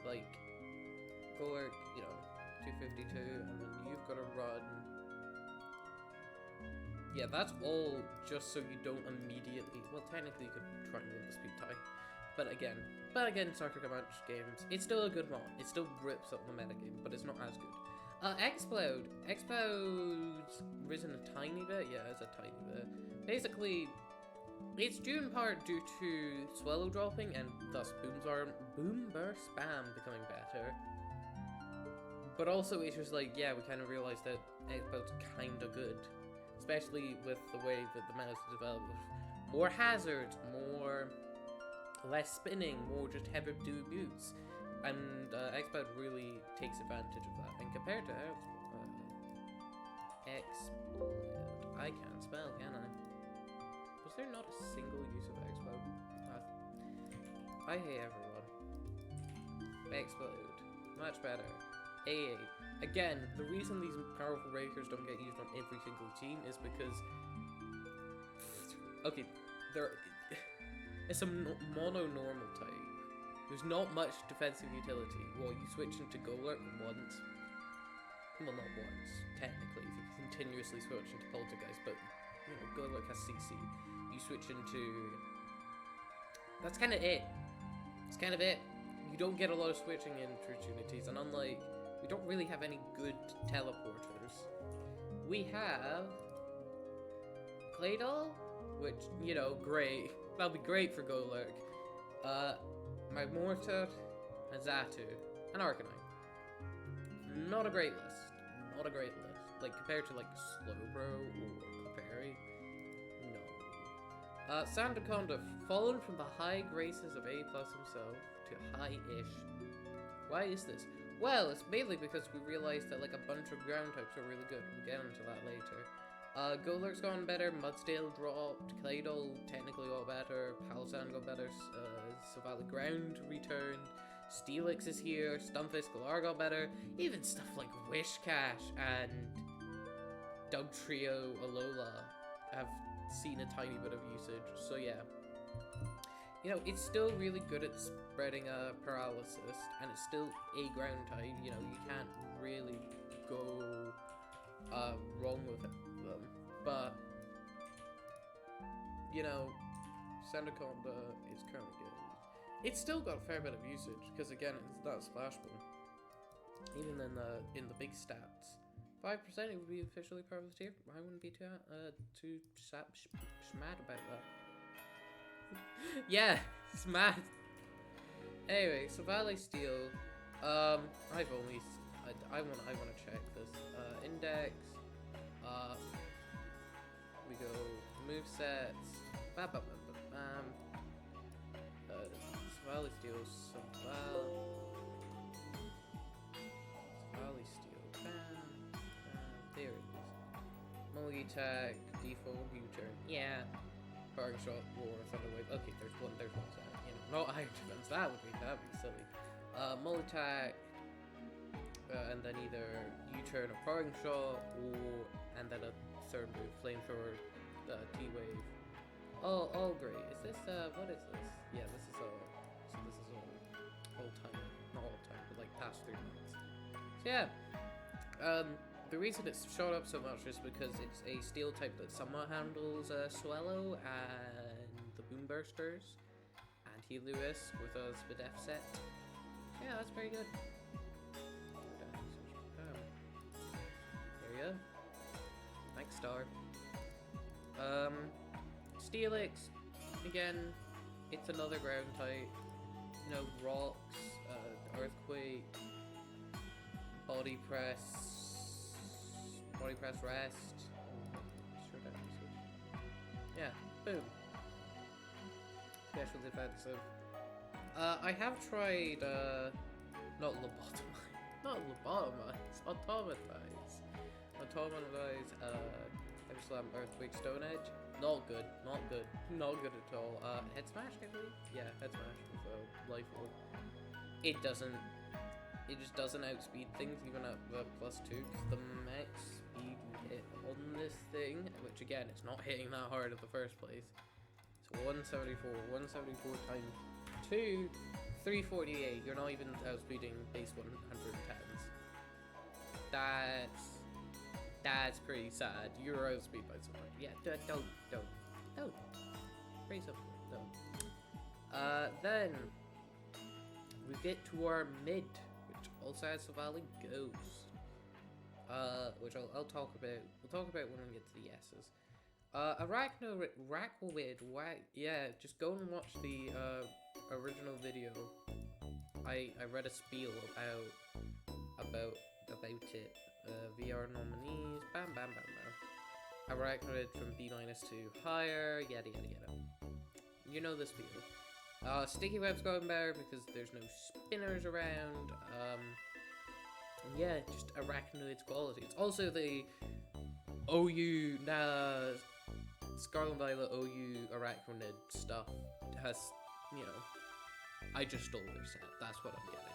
Like, Golurk, you know, 252, and then you've got to run. Yeah, that's all just so you don't immediately. Well, technically, you could try and win the speed tie, but again, Soccer Comanche games, it's still a good mod. It still rips up the metagame, but it's not as good. Explode. Explode's risen a tiny bit. Yeah, it's a tiny bit. Basically, it's due in part due to swallow dropping and thus boom burst spam becoming better. But also, it's just like, yeah, we kind of realized that Explode's kind of good, especially with the way that the mouse is developed. More hazards, less spinning, more just heavy duty boots. And Explode really takes advantage of that. And compared to Explode, I can't spell, can I? Was there not a single use of Explode? I hate everyone. Explode, much better. AA. Again, the reason these powerful rakers don't get used on every single team is because, okay, it's a mono-normal type. There's not much defensive utility. Well, you switch into Golurk once. Well, not once, technically, if you continuously switch into Poltergeist, but, you know, Golurk has CC. You switch into... That's kind of it. It's kind of it. You don't get a lot of switching opportunities, and unlike... We don't really have any good teleporters. We have... Claydol, which, you know, great. That'll be great for Golurk. Magmortar, and Xatu, and Arcanine. Not a great list. Not a great list. Like, compared to, like, Slowbro or Clefairy. No. Sandaconda, fallen from the high graces of A+ himself to high-ish. Why is this? Well, it's mainly because we realized that, like, a bunch of ground types are really good. We'll get into that later. Golurk's gone better, Mudsdale dropped, Claydol technically got better, Palossand got better, Savali Ground returned, Steelix is here, Stunfisk Galar got better, even stuff like Wishcash and Dugtrio Alola have seen a tiny bit of usage, so yeah. You know, it's still really good at spreading paralysis, and it's still a ground type, you know, you can't really go wrong with them. But, you know, Sandaconda is currently good. It's still got a fair bit of usage, because again, it's not splashable. Even in the big stats. 5% it would be officially part of the tier. I wouldn't be too mad about that. Yeah, it's mad. Anyway, so Valley Steel. I want to check this. Index. We go movesets. Savali Steel. Savali Steel. Bam. There it is. Mulligan attack. Default. U-turn. Yeah. Parting shot. Roar. Thunder wave. Okay, there's one set. You know, not iron defense. That'd be silly. Mulligan attack. And then either U-turn or parting shot, and then a third move, flamethrower, T-wave. Oh, great. Is this what is this? Yeah, this is all time, not all time, but like past 3 months. So yeah, the reason it's shot up so much is because it's a steel type that somewhat handles Swallow and the Boom Bursters, and Helios with a Spadef set. Yeah, that's very good. There we go. Thanks, Star. Steelix, again, it's another ground type. You know, rocks, earthquake, body press rest. Yeah, boom. Special defensive. I have tried, not lobotomize, automatize, Slam, Earthquake, Stone Edge. Not good at all. Head Smash, I believe? Yeah, Head Smash with Life Orb. It just doesn't outspeed things even at +2, because the max speed you hit on this thing, which again, it's not hitting that hard in the first place. It's 174 times 2, 348. You're not even outspeeding base 110s. That's pretty sad. You're outspeed by someone. Yeah, don't. Raise up. Don't. Then we get to our mid, which also has Savali Ghost. which I'll talk about. We'll talk about when we get to the S's. Arachnoid, yeah, just go and watch the original video. I read a spiel about it. VR nominees, bam bam bam bam. Arachnoid from B- to higher, yada yada yada. You know the spiel. Sticky web's going better because there's no spinners around. Yeah, just Arachnoid's quality. It's also the OU Scarlet Violet OU Arachnid stuff has, you know, I just stole their set. That's what I'm getting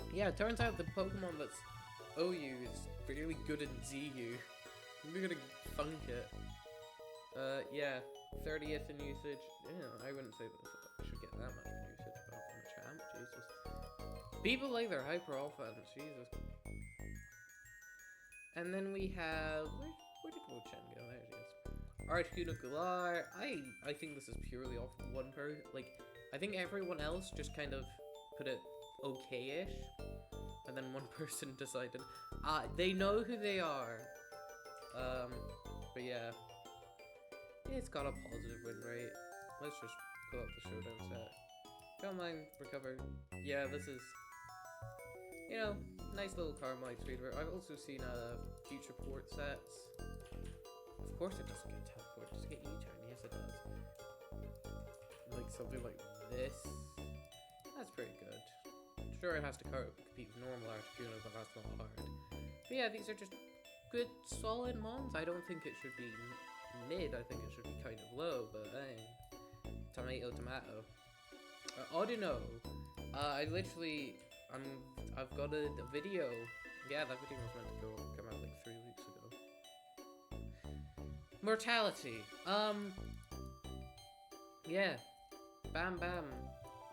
at. Yeah, it turns out the Pokemon that's OU is really good in ZU. We're gonna funk it. Yeah, 30th in usage. Yeah, I wouldn't say that I should get that much in usage, but I'm a champ, Jesus. People like their hyper offense, Jesus. And then we have, where did Wo-Chen go? There she is. Articuno Galar. I think this is purely off one person. Like, I think everyone else just kind of put it okay-ish. And then one person decided, they know who they are. But yeah. It's got a positive win rate. Let's just pull up the showdown set. Don't mind, recover. Yeah, this is, you know, nice little Carmike speedrun. I've also seen future port sets. Of course it doesn't get teleport, does it get U-turn? Yes it does. Like something like this. That's pretty good. Sure it has to compete with normal Articuno, but that's not hard. But yeah, these are just good, solid mons. I don't think it should be mid, I think it should be kind of low, but hey. Tomato. Audino. I've got a video. Yeah, that video was meant to come out like 3 weeks ago. Mortality. Yeah. Bam Bam.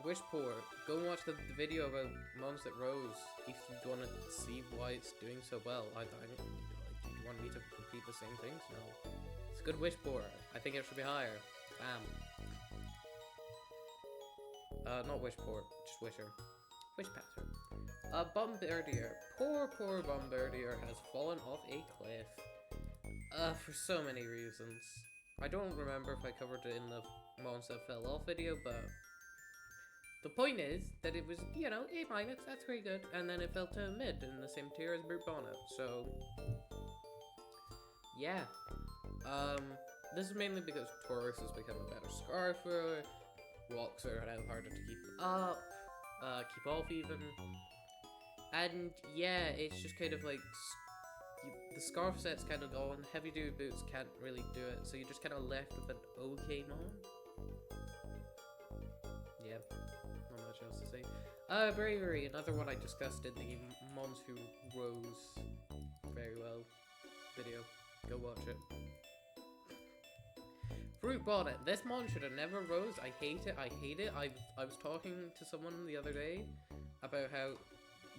Wishport. Go and watch the video about Mons that Rose if you want to see why it's doing so well. Do you want me to repeat the same things? No. It's a good Wishport. I think it should be higher. Bam. Not Wishport, just Wisher. Wishpatter. Bombardier. Poor Bombardier has fallen off a cliff. For so many reasons. I don't remember if I covered it in the Mons that fell off video, but the point is that it was, you know, A-, that's pretty good, and then it fell to mid in the same tier as Brute Bonnet, so yeah. This is mainly because Taurus has become a better Scarfer, Rocks are now harder to keep up, keep off even, and yeah, it's just kind of like, the Scarf set's kind of gone, Heavy Duty Boots can't really do it, so you're just kind of left with an okay Mon. Yeah, not much else to say. Bravery, another one I discussed in the Mons Who Rose very well video. Go watch it. Fruit Bonnet. This Mon should have never rose. I hate it. I was talking to someone the other day about how,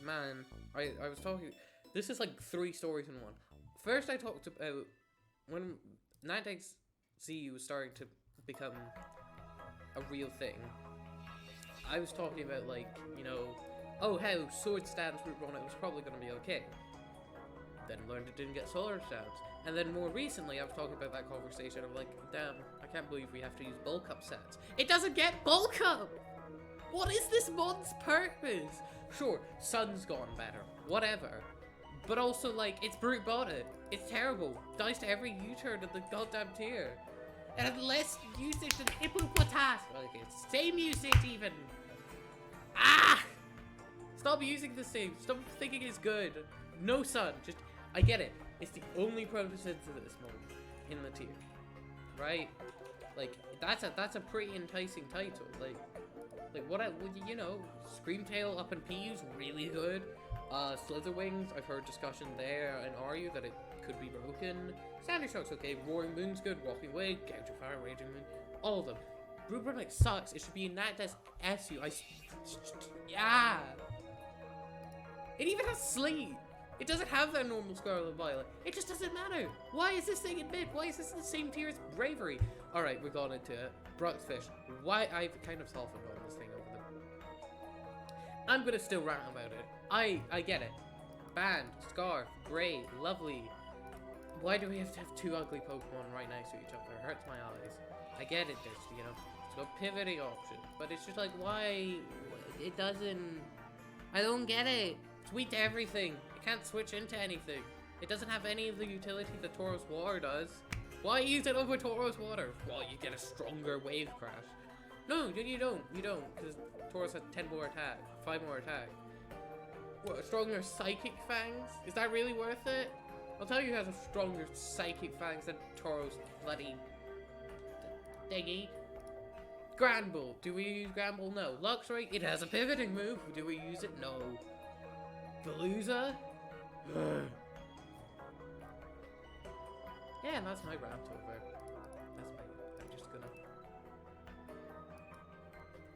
man, I was talking, this is like 3 stories in one. First I talked about when Niantic's ZU was starting to become a real thing. I was talking about, like, you know, oh, how Sword Stance Root Bonnet was probably going to be okay. Then learned it didn't get Solar Stance. And then more recently, I was talking about that conversation of like, damn, I can't believe we have to use Bulk Up sets. It doesn't get Bulk Up! What is this Mon's purpose? Sure, Sun's gone better. Whatever. But also, like, it's Brute Bonnet. It's terrible. Dies to every U-turn in the goddamn tier. And had less usage than Hippopotas. Okay, it's the same usage even. Ah! Stop using the same. Stop thinking it's good. No Sun. Just, I get it. It's the only prototype for this mode in the tier. Right? Like, that's a pretty enticing title. Like what you know, Screamtail up in PU's really good. Slitherwings, I've heard discussion there in RU that it could be broken. Sandy Shock's okay, Roaring Moon's good, Walking Wave, Gouge of Fire, Raging Moon, all of them. Brute Bonnet sucks, it should be in Niantic's SU. Yeah! It even has Sleep! It doesn't have that normal Scarlet Violet. It just doesn't matter. Why is this thing in mid? Why is this in the same tier as Bravery? Alright, we've gone into it. Bruxfish. Why? I've kind of softened on this thing over I'm gonna still rant about it. I get it. Band, Scarf, Grey, lovely. Why do we have to have two ugly Pokemon right next to each other? It hurts my eyes. I get it, there's, you know, it's got pivoting options, but it's just like, why? It doesn't... I don't get it. It's weak to everything. It can't switch into anything. It doesn't have any of the utility that Tauros Water does. Why use it over Tauros Water? Well, you get a stronger Wave Crash. No, you don't. You don't, because Tauros has 10 more attack, 5 more attack. What, a stronger Psychic Fangs? Is that really worth it? I'll tell you who has a stronger Psychic Fangs than Tauros bloody... thingy. Granbull. Do we use Granbull? No. Luxray? It has a pivoting move. Do we use it? No. Veluza? Yeah, and that's my rant over. That's my... I'm just gonna...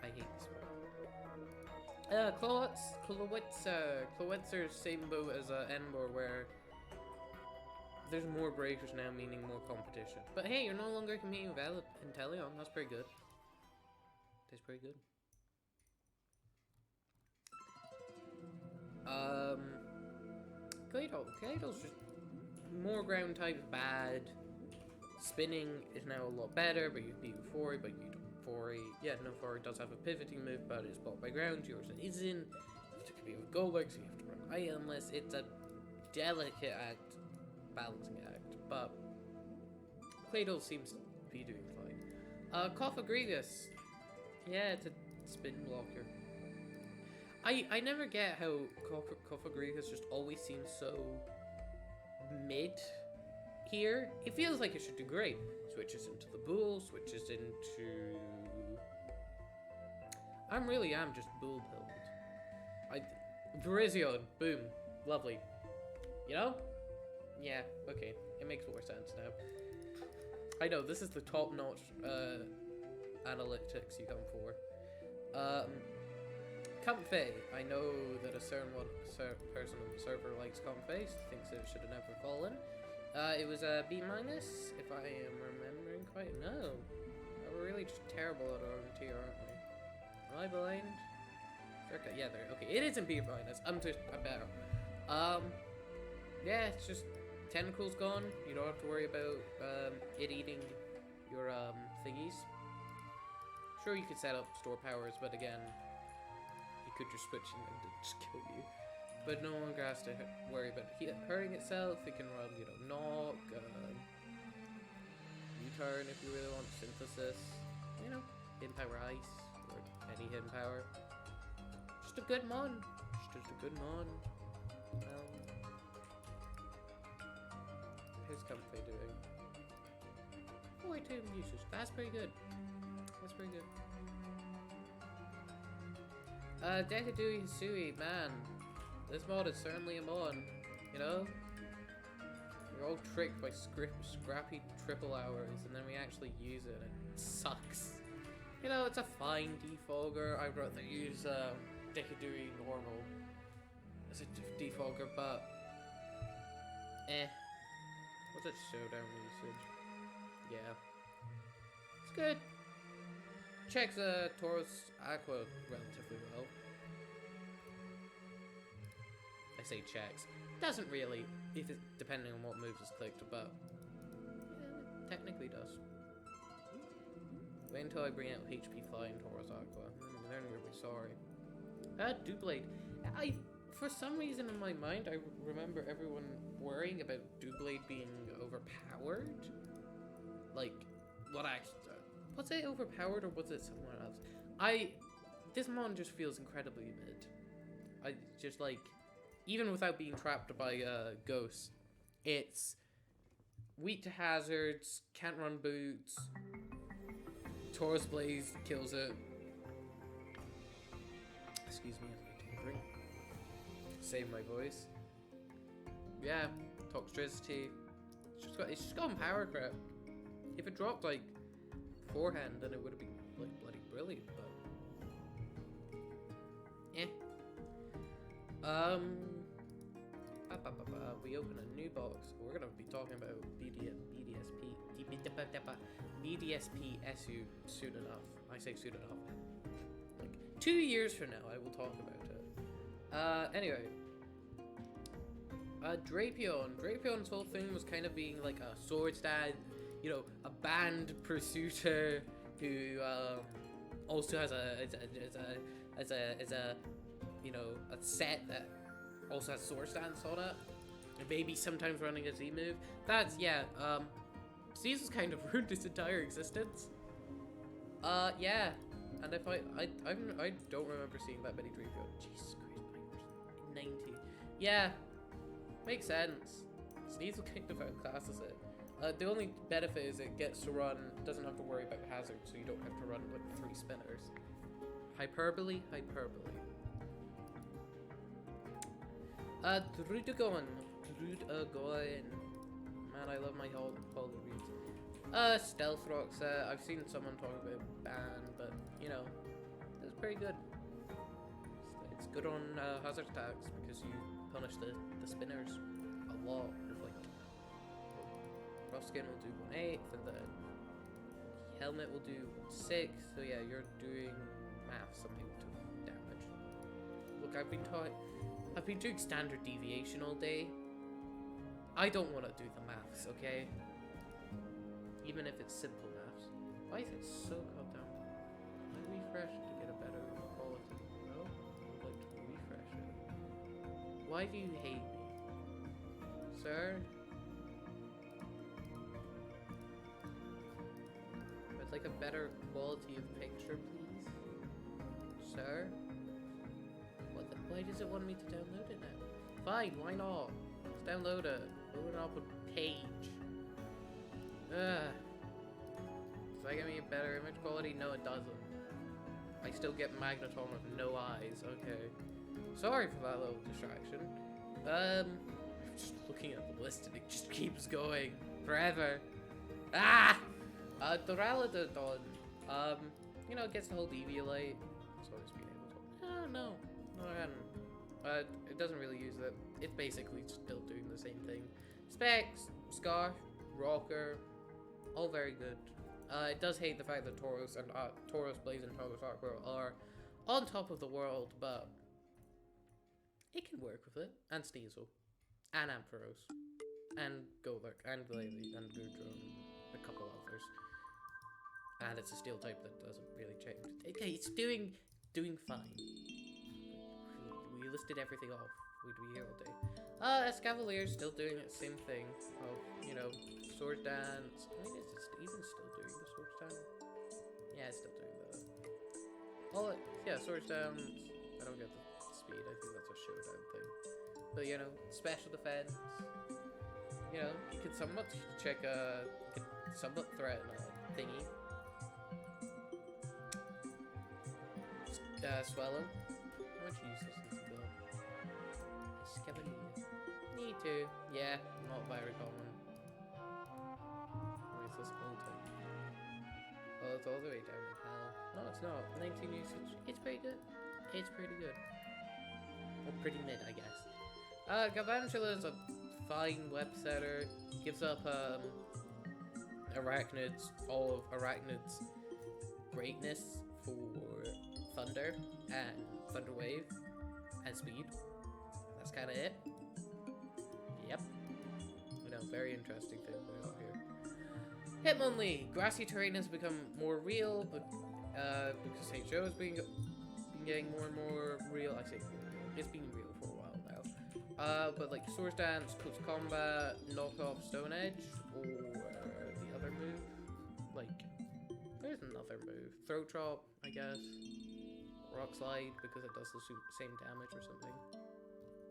I hate this one. Clowetzer, same boat as Ember, where there's more breakers now, meaning more competition. But hey, you're no longer competing with Inteleon. That's pretty good. That's pretty good. Claydol's just more ground type bad. Spinning is now a lot better, but you beat Euphoria, but you don't. Yeah, no, Euphoria does have a pivoting move, but it's blocked by ground. Yours isn't. You have to compete with Golurk, so you have to run itemless. It's a delicate act, balancing act, but Claydol seems to be doing fine. Cophagrigus. Yeah, it's a spin blocker. I never get how Cophagrigus just always seems so mid here. It feels like it should do great. Switches into the Bull, switches into... I really am just Bull build. Virizion, boom, lovely. You know? Yeah, okay, it makes more sense now. I know, this is the top-notch analytics you come for. Comfey. I know that a certain person on the server likes Comfey, thinks it should have never fallen. It was a B-, if I am remembering quite. No. We're really just terrible at RNT, aren't we? Am I blind? Okay, yeah, there. Okay, it isn't B-. I'm better. Yeah, it's just Tentacle's gone. You don't have to worry about it eating your thingies. Sure, you could set up store powers, but again, you could just switch and then just kill you. But no longer has to worry about hurting itself. It can run, you know, Knock, U-turn if you really want, Synthesis, you know, Hidden Power Ice, or any Hidden Power. Just a good mon. Just a good mon. How's Comfey doing? 42 uses. That's pretty good. That's pretty good. Dekadui Hisui, man. This mod is certainly a mod, you know? We're all tricked by scrappy triple hours, and then we actually use it, and it sucks. You know, it's a fine defogger. I'd rather use Dekadui normal as a defogger, but what's its showdown usage? Yeah, it's good. Checks Tauros Aqua relatively well. I say checks. Doesn't really, if it's depending on what moves is clicked, but yeah, it technically does. Wait until I bring out HP Flying Tauros Aqua. Then we'll be sorry. Doublade. For some reason in my mind, I remember everyone worrying about Doublade being overpowered. Like, was it overpowered or was it someone else? This mon just feels incredibly mid. I just like, even without being trapped by ghosts, it's weak to hazards, can't run boots, Taurus Blaze kills it. Excuse me, I'm taking a drink. Save my voice. Yeah, Toxtricity. It's just got power crap. If it dropped like forehand, then it would have been like bloody brilliant, but yeah. We open a new box. We're gonna be talking about BDSP SU soon enough. I say soon enough. Like 2 years from now, I will talk about it. Anyway. Drapion. Drapion's whole thing was kind of being like a swords dad, you know, a band pursuiter who also has a you know, a set that also has sword stance on it, and maybe sometimes running a Z move. That's Z's kind of ruined his entire existence. Yeah, and if I don't remember seeing that many Drapion. Jesus Christ, 90. Yeah. Makes sense. Sneasel kind of outclasses it. The only benefit is it gets to run, doesn't have to worry about hazard, so you don't have to run with 3 spinners. Hyperbole, hyperbole. Drudagon. Man, I love my whole reads. Stealth Rock set. I've seen someone talk about ban, but you know, it's pretty good. It's good on hazard attacks because you punish the spinners a lot. With like, rough skin will do 1/8, and the helmet will do 1/6. So yeah, you're doing something to damage. Look, I've been doing standard deviation all day. I don't want to do the maths, okay? Even if it's simple maths. Why is it so cut down? I refresh to get a better quality. No? I'd like to refresh it. Why do you hate me? Sir? I'd like a better quality of picture, please. Sir? Why does it want me to download it now? Fine, why not? Let's download it. Open up a page. Ugh. Does that give me a better image quality? No, it doesn't. I still get Magneton with no eyes. Okay. Sorry for that little distraction. I'm just looking at the list and it just keeps going forever. Ah! Duraludon. You know, it gets the whole Deviolite. So it's being able to. Oh, no. No, I hadn't. It doesn't really use it. It's basically still doing the same thing. Specs, Scarf, Rocker, all very good. It does hate the fact that Tauros and Tauros Blaze and Tauros Aqua are on top of the world, but it can work with it. And Sneasel, and Ampharos, and Golurk, and Glalie, and Goodra, and a couple others. And it's a steel type that doesn't really change. Okay, it's doing fine. We listed everything off. We'd be here all day. Escavalier's still doing the same thing of, you know, sword dance. I mean, is it even still doing the sword dance? Yeah, it's still doing that. Yeah, sword dance. I don't get the speed. I think that's a showdown thing. But, you know, special defense. You know, you can somewhat check you can somewhat threaten a thingy. Swallow. How much use this is good? Escavalier. Need to. Yeah, not very common. Wait, is this old type? Oh, it's all the way down in hell. No, it's not. 19 usage. It's pretty good. It's pretty good. Or pretty mid, I guess. Galvantula is a fine web setter. Gives up Arachnids, all of Arachnid's greatness for Thunder and Thunder Wave and Speed. That's kind of it. Yep. You know, very interesting thing going on here. Hitmonlee! Grassy terrain has become more real, but because St. Joe has been getting more and more real. I say it's been real for a while now. But like Swords Dance, Close Combat, Knock Off Stone Edge, or the other move. Like, there's another move. Throat Chop, I guess. Rock Slide, because it does the same damage or something.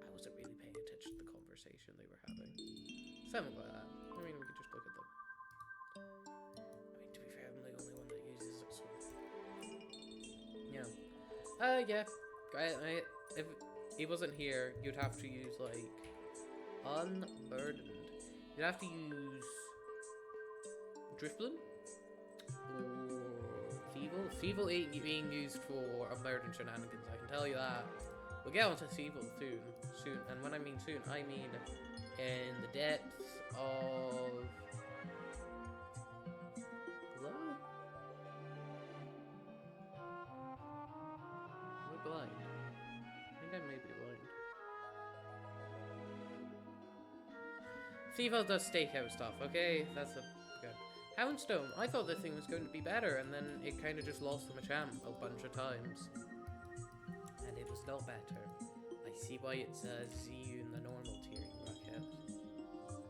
I wasn't really paying attention to the conversation they were having. Something like that. I mean, we could just look at them. I mean, to be fair, I'm the only one that uses it, so... Yeah. Yeah. If he wasn't here, you'd have to use, like... Unburdened. You'd have to use... Drifbloom? Or... Feeble? Feeble ain't being used for Unburdened shenanigans, I can tell you that. We'll get onto Feeble soon. And when I mean soon, I mean in the depths of... Hello? Am I blind? I think I may be blind. Clevo does stakeout stuff, okay? That's a good. Houndstone, I thought the thing was going to be better, and then it kind of just lost to Machamp a bunch of times. And it was not better. I see why it's ZU in the normal tiering racket.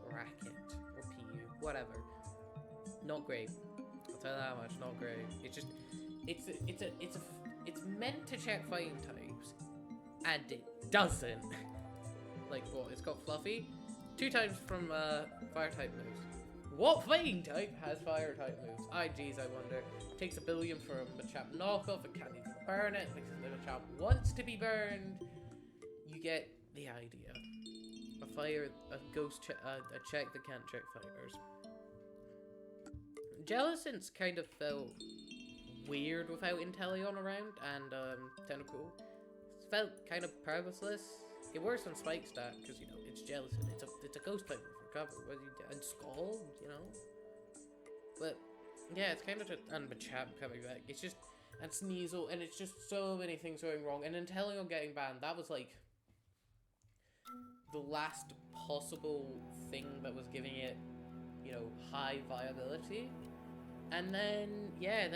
Or PU, whatever. Not great. I'll tell you that much, not great. It's just, it's meant to check fighting types, and it doesn't. Like what? It's got Fluffy 2 times from fire type moves. What fighting type has fire type moves? Jeez, I wonder. Takes a billion from Machamp knockoff. It can't even burn it. Because the Machamp wants to be burned. You get the idea. A ghost a check that can't check fighters. Jellicent's kind of felt weird without Inteleon around and Tentacool. It felt kind of purposeless. It works on Spike Stack because you know it's Jellicent. It's a ghost type with recover. And Scald, you know. But yeah, it's kind of just and Machamp coming back. It's just and Sneasel and it's just so many things going wrong. And Inteleon getting banned, that was like the last possible thing that was giving it, you know, high viability. And then yeah,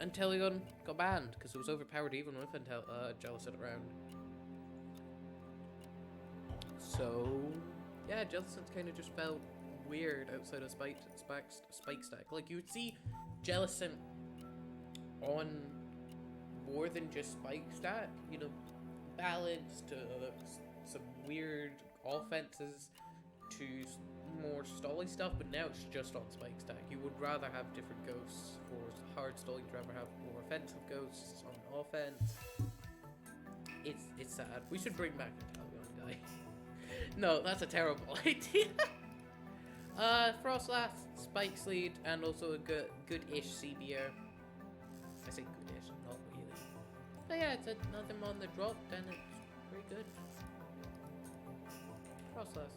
Inteleon got banned because it was overpowered even with Jellicent around. So yeah, Jellicent's kind of just felt weird outside of Spike Stack. Like you would see Jellicent on more than just Spike Stack, you know, balanced to some weird offenses to more stalling stuff, but now it's just on Spike Stack. You would rather have different ghosts for hard stalling, you'd rather have more offensive ghosts on offense. It's sad. We should bring back Inteleon, guy. No, that's a terrible idea. Frostlass, Spike's lead, and also a good-ish CBR. I say good-ish, not really. But yeah, it's another mon that dropped, and it's pretty good. Frostlass.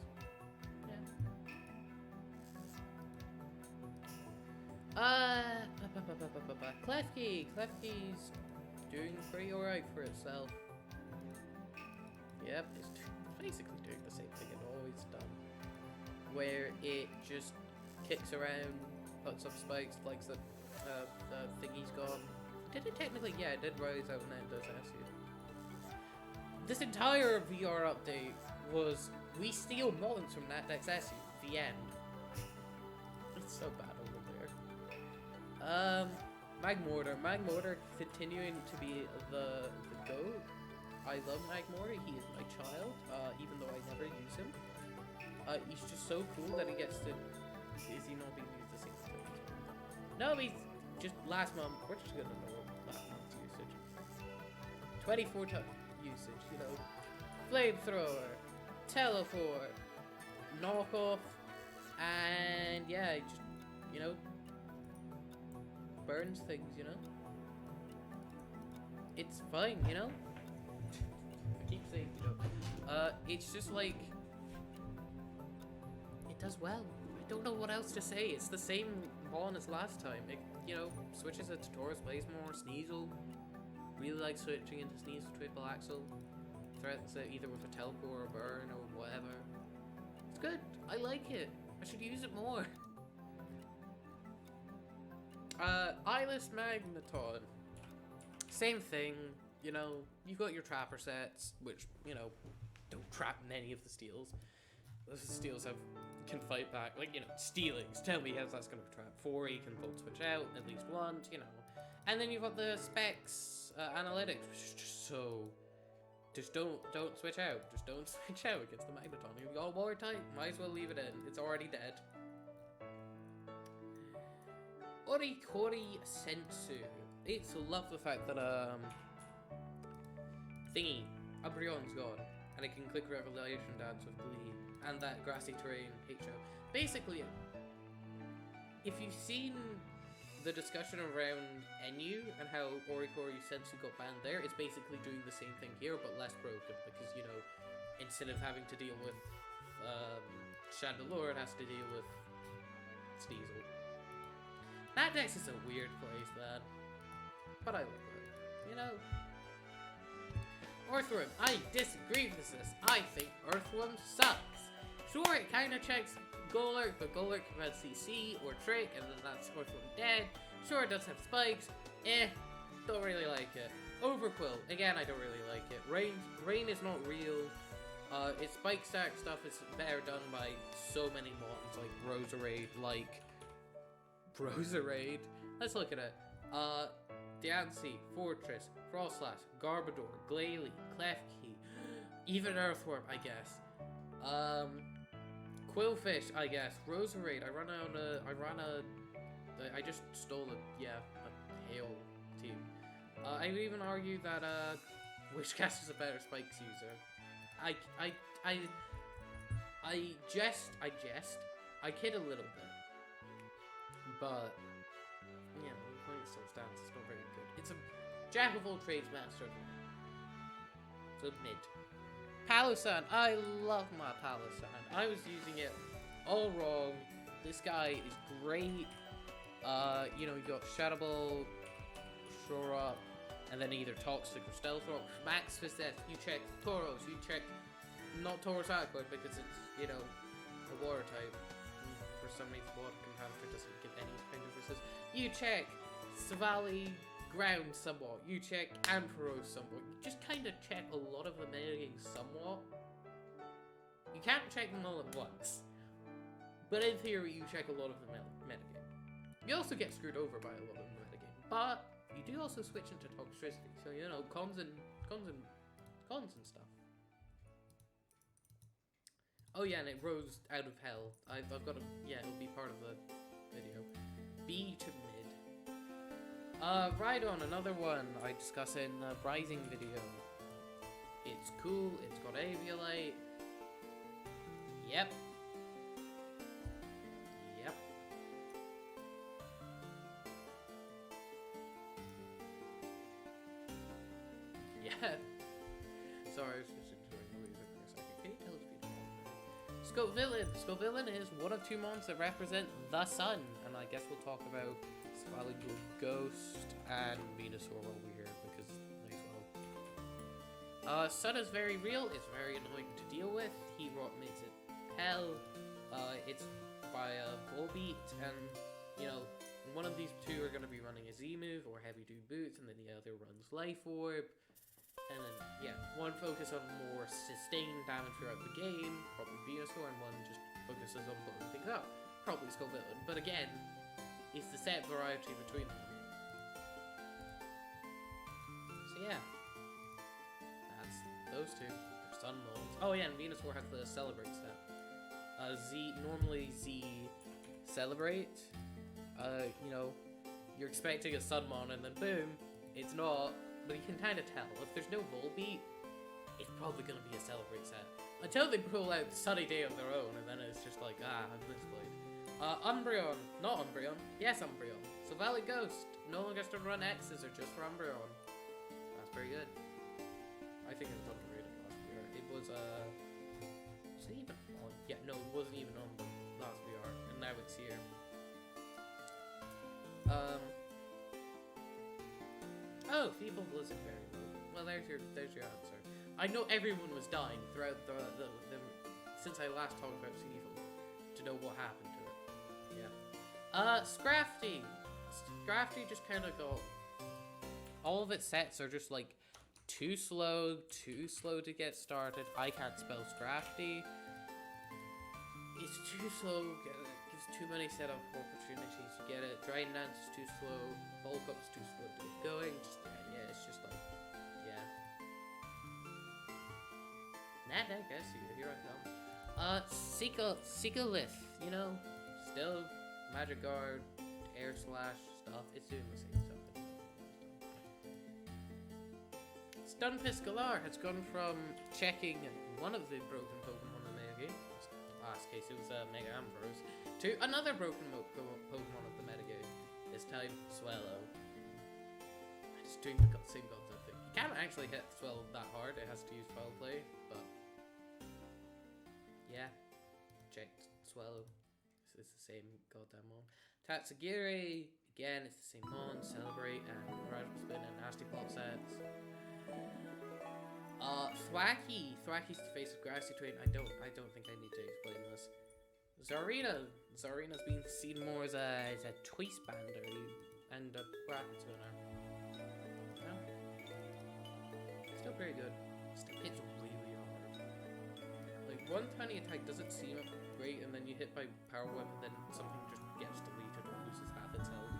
Yeah. Klefki's doing pretty alright for itself. Yep, it's basically doing the same thing it always done. Where it just kicks around, puts up spikes, like the thingy's gone. Did it technically? Yeah, it did rise out and then it does SU. This entire VR update was we steal mons from Natdex SU. The end. It's so bad over there. Magmortar continuing to be the GOAT. I love Magmortar, he is my child, even though I never use him. He's just so cool that he gets to... Is he not being used the same time? No, he's just last month. We're just gonna know last month's usage. 24 times usage, you know. Flamethrower, teleport, knockoff, and yeah, just, you know, burns things, you know. It's fine, you know. I keep saying, you know, it's just like, it does well. I don't know what else to say. It's the same mon as last time. It, you know, switches it to Taurus Blazemore, Sneasel. Really like switching into Sneasel Triple Axle. Threatens it either with a teleport or a burn or whatever. It's good. I like it. I should use it more. Eyeless Magneton. Same thing. You know, you've got your trapper sets, which, you know, don't trap in any of the steals. Those steals can fight back, like, you know, stealings. Tell me how that's going to trap. 4 you can bolt switch out at least once, you know. And then you've got the specs analytics, which is just so. Just don't switch out. Just don't switch out against the Magneton. You've got war type. Might as well leave it in. It's already dead. Orikori Sensu. It's love the fact that thingy Umbreon's gone, and it can click Revelation Dance with Glee, and that grassy terrain HO. Basically, if you've seen the discussion around Enu and how Orikori Sensu got banned there, it's basically doing the same thing here, but less broken, because, you know, instead of having to deal with Chandelure, it has to deal with Sneasel. That dex is a weird place, man. But I like it. You know? Earthworm. I disagree with this. I think Earthworm sucks. Sure, it kind of checks Golurk, but Golurk can have CC or Trick, and then that's fourth one dead. Sure, it does have spikes. Don't really like it. Overquill, again, I don't really like it. Rain is not real. Its spike stack stuff is better done by so many mods, like Roserade. Let's look at it. Diancie, Fortress, Frostlass, Garbodor, Glalie, Klefki, even Earthworm, I guess. Quillfish, I guess. Roserade, I just stole a hail team. I would even argue that, Wishcast is a better spikes user. I jest. I kid a little bit. But, yeah, the point still stands. It's not very good. It's a jack of all trades master. So mid. Palosan. I love my Palosan. I was using it all wrong. This guy is great. You got Shadow Ball, Shore Up, and then either Toxic or Stealth Rock. Max Possess, you check Tauros, you check not Tauros Aqua because it's, a water type. For some reason, water comparator doesn't give any kind of resist. You check Savali Ground somewhat, you check Ampharos somewhat. You just kind of check a lot of the metagames somewhat. You can't check them all at once, but in theory, you check a lot of the metagame. You also get screwed over by a lot of the metagame, but you do also switch into Toxtricity, so cons and stuff. Oh yeah, and it rose out of hell. I've got it'll be part of the video. B to mid. Rhydon, another one I discuss in the Rising video. It's cool, it's got Aviolite. Yep. Yeah. Sorry, I was just enjoying the music for a second. Can you tell it's beautiful? Scovillain is one of two mons that represent the sun, and I guess we'll talk about Squalligle Ghost and Venusaur while we're here because might as well. Sun is very real. It's very annoying to deal with. Heat Rock makes it hell. It's by a Volbeat, and one of these two are going to be running a Z move or Heavy Dude Boots, and then the other runs Life Orb. And then, one focus on more sustained damage throughout the game, probably Venusaur, and one just focuses on blowing things up, probably Scovillain. But again, it's the set variety between them. So yeah, that's those two. They're Sun Modes. Oh yeah, and Venusaur has the Celebrate step. Normally Z Celebrate, you're expecting a Sunmon and then boom, it's not. But you can kind of tell, if there's no Volbeat, it's probably going to be a Celebrate set. Until they pull out Sunny Day of their own, and then it's just like, I'm misplayed. Umbreon. Not Umbreon. Yes, Umbreon. So Valley Ghost. No longer has to run X's, or just for Umbreon. That's pretty good. I think it was underrated last VR. It was, was it even on? Yeah, no, it wasn't even on the last VR, and now it's here. Oh, Feeble Blizzard variable. Well, there's your answer. I know everyone was dying throughout the since I last talked about Feeble to know what happened to it. Yeah. Scrafty. Scrafty just kind of got all of its sets are just like too slow to get started. I can't spell Scrafty. It's too slow. Gives too many setup opportunities to get it. Dragon Dance is too slow. Bulk Up's too slow to get going. It's just like, yeah. Nah, guys, here I come. Seekalith, still Magic Guard, Air Slash stuff. It's doing the same stuff. Stunfisk Galar has gone from checking one of the broken Pokemon in the metagame, last case it was Mega Ampharos, to another broken Pokemon of the metagame, this time Swellow. Just doing the same concept thing. You can't actually hit Swellow that hard, it has to use Foul Play, but yeah, checked Swellow. It's the same goddamn mon. Tatsugiri, again, it's the same mon. Celebrate and Radical Spin and Nasty Plot sets. Thwacky's the face of Grassy Train. I don't think I need to explain this. Zarina's been seen more as a twistbander and a bracket owner. No? Still pretty good. Still hits really hard. Like, one tiny attack doesn't seem great, and then you hit by power whip, and then something just gets deleted or loses half its health.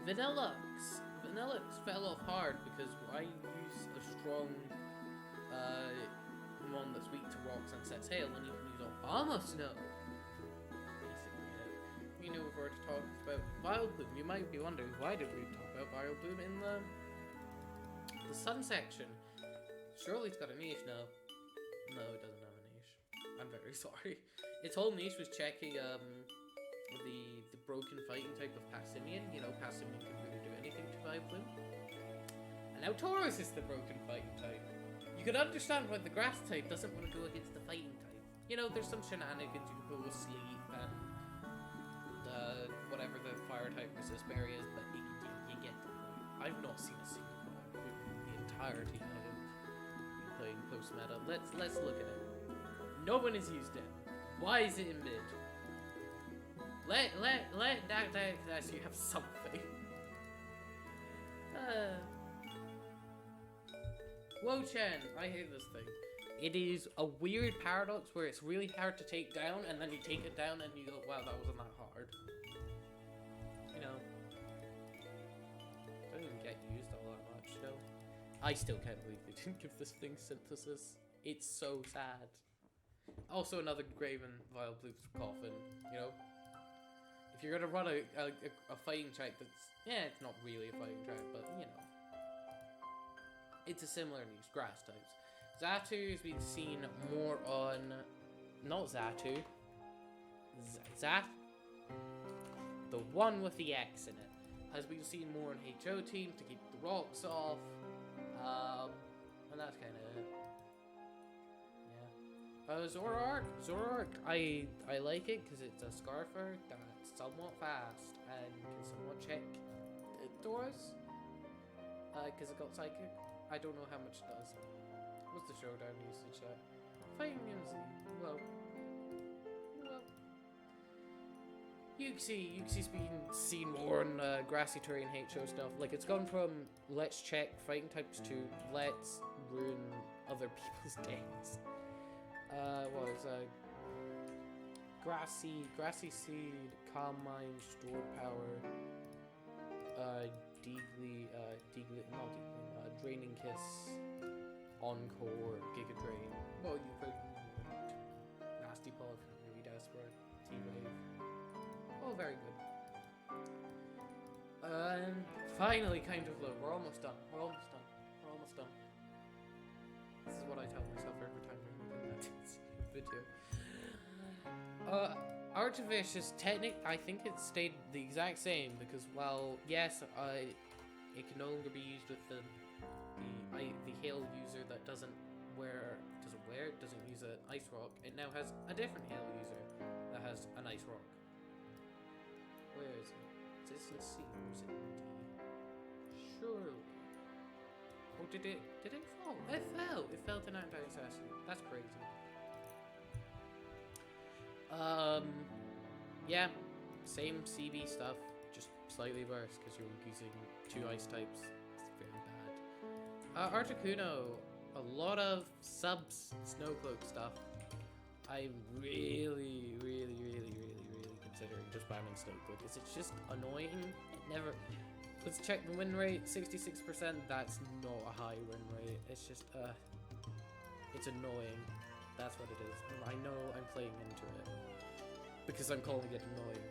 Vanillux fell off hard because I use a strong one that's weak to rocks and sets hail, and you can use OmniSTWO. Basically, you know, we've already talked about Vileplume. You might be wondering, why did we talk about Vileplume in the sun section? Surely it's got a niche now. No, it doesn't have a niche. I'm very sorry. Its whole niche was checking the broken fighting type of Passimian. You know, Passimian can really do anything to Vileplume. And now Taurus is the broken fighting type. You can understand why the grass type doesn't want to go against the fighting type. You know, there's some shenanigans. You can pull with sleep and whatever the fire type resist berry is, but you get the point. I've not seen a single one in the entirety I have been playing post meta. Let's look at it. No one has used it. Why is it in mid? Let that you have something. Wo-Chen, I hate this thing. It is a weird paradox where it's really hard to take down, and then you take it down and you go, wow, that wasn't that hard. You know. Don't even get used all that much, though. I still can't believe they didn't give this thing synthesis. It's so sad. Also another Graven Vileplume's coffin, you know. If you're gonna run a fighting track that's, yeah, it's not really a fighting track, but, you know. It's a similar niche, grass types. Xatu has been seen more on, not Xatu, the one with the X in it, has been seen more on HO team to keep the rocks off, and that's kind of it. Yeah. Zoroark, I like it because it's a Scarfer that's somewhat fast and can somewhat check Taurus, because it got Psychic. I don't know how much it does. What's the showdown usage at? Fighting MZ. Well. Yuxi's been seen more on grassy terrain HO stuff. Like, it's gone from let's check fighting types to let's ruin other people's days. What is grassy seed, calm mind, store power, Draining Kiss, Encore, Giga Drain. Well, you could Nasty Paw if you're really desperate. T-Wave. Oh, very good. Finally, kind of low. We're almost done. This is what I tell myself every time I'm making that video. Artifice is I think it stayed the exact same because, well, yes, it can no longer be used with the Hail user that doesn't use an Ice Rock. It now has a different Hail user that has an Ice Rock. Where is it? Is this in C or is it in D? Surely. Or did it fall? It fell! It fell to anti-assassin. That's crazy. Yeah, same CB stuff, just slightly worse because you're using 2 ice types. It's very bad. Articuno, a lot of subs Snowcloak stuff. I'm really considering just banning Snowcloak. It's just annoying. It never. Let's check the win rate. 66%. That's not a high win rate. It's just it's annoying. That's what it is. I know I'm playing into it because I'm calling it annoying.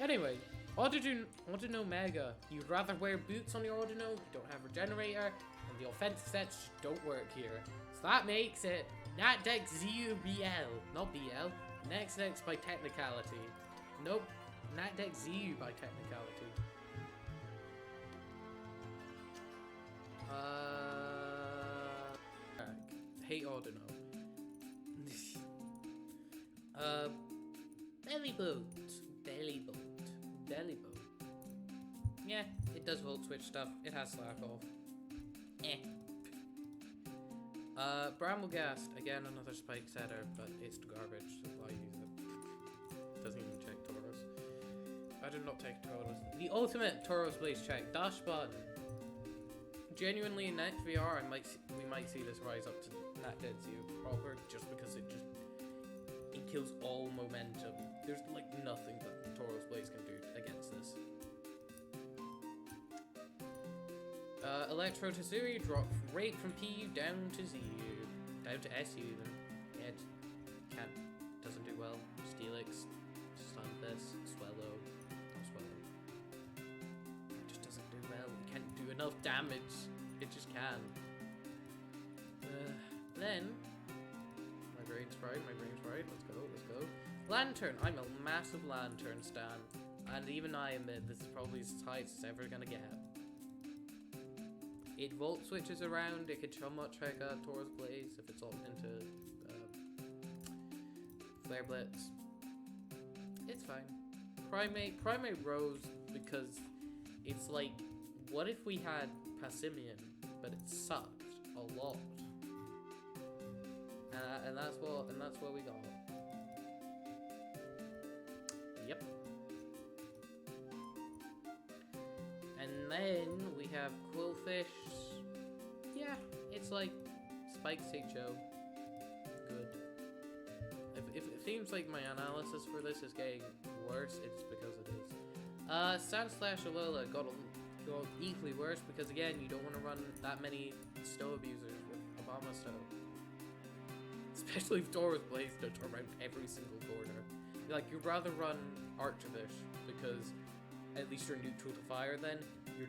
Anyway, Audino Mega. You'd rather wear boots on your Audino, you don't have Regenerator, and the offensive sets just don't work here. So that makes it Natdex ZU BL. Not BL. Natdex by technicality. Nope. Natdex ZU by technicality. Hate Audino. Belly boat. Yeah, it does volt switch stuff. It has slack off. Bramblegast, again another spike setter, but it's garbage, so why use it? Doesn't even check Tauros. I did not take Tauros. The ultimate Tauros Blaze check, dash button. Genuinely in next VR, we might see this rise up to Nat Dead Zero proper, just because it kills all momentum. There's like nothing that Tauros Blaze can do against this. Electro to Zuri, drop rate from PU down to ZU. Down to SU even. Yeah, doesn't do well. Steelix, Stunfisk, Swellow. Not Swellow. Just doesn't do well. It can't do enough damage. It just can. Then, my brain's fried, let's go. Lantern, I'm a massive Lantern stan. And even I admit this is probably as high as it's ever gonna get. It volt switches around, it could somewhat check out Taurus Blaze if it's all into Flare Blitz. It's fine. Primate rose because it's like, what if we had Passimian, but it sucked a lot. And that's what we got. Yep. And then we have Quillfish. Yeah, it's like Spike Joe. Good. If it seems like my analysis for this is getting worse, it's because it is. Sand/Alola got equally worse because again, you don't want to run that many Stow abusers with OmniSTWO. Especially if Tauros Blaze does around every single corner. Like, you'd rather run Archfish because at least you're neutral to fire. Then you're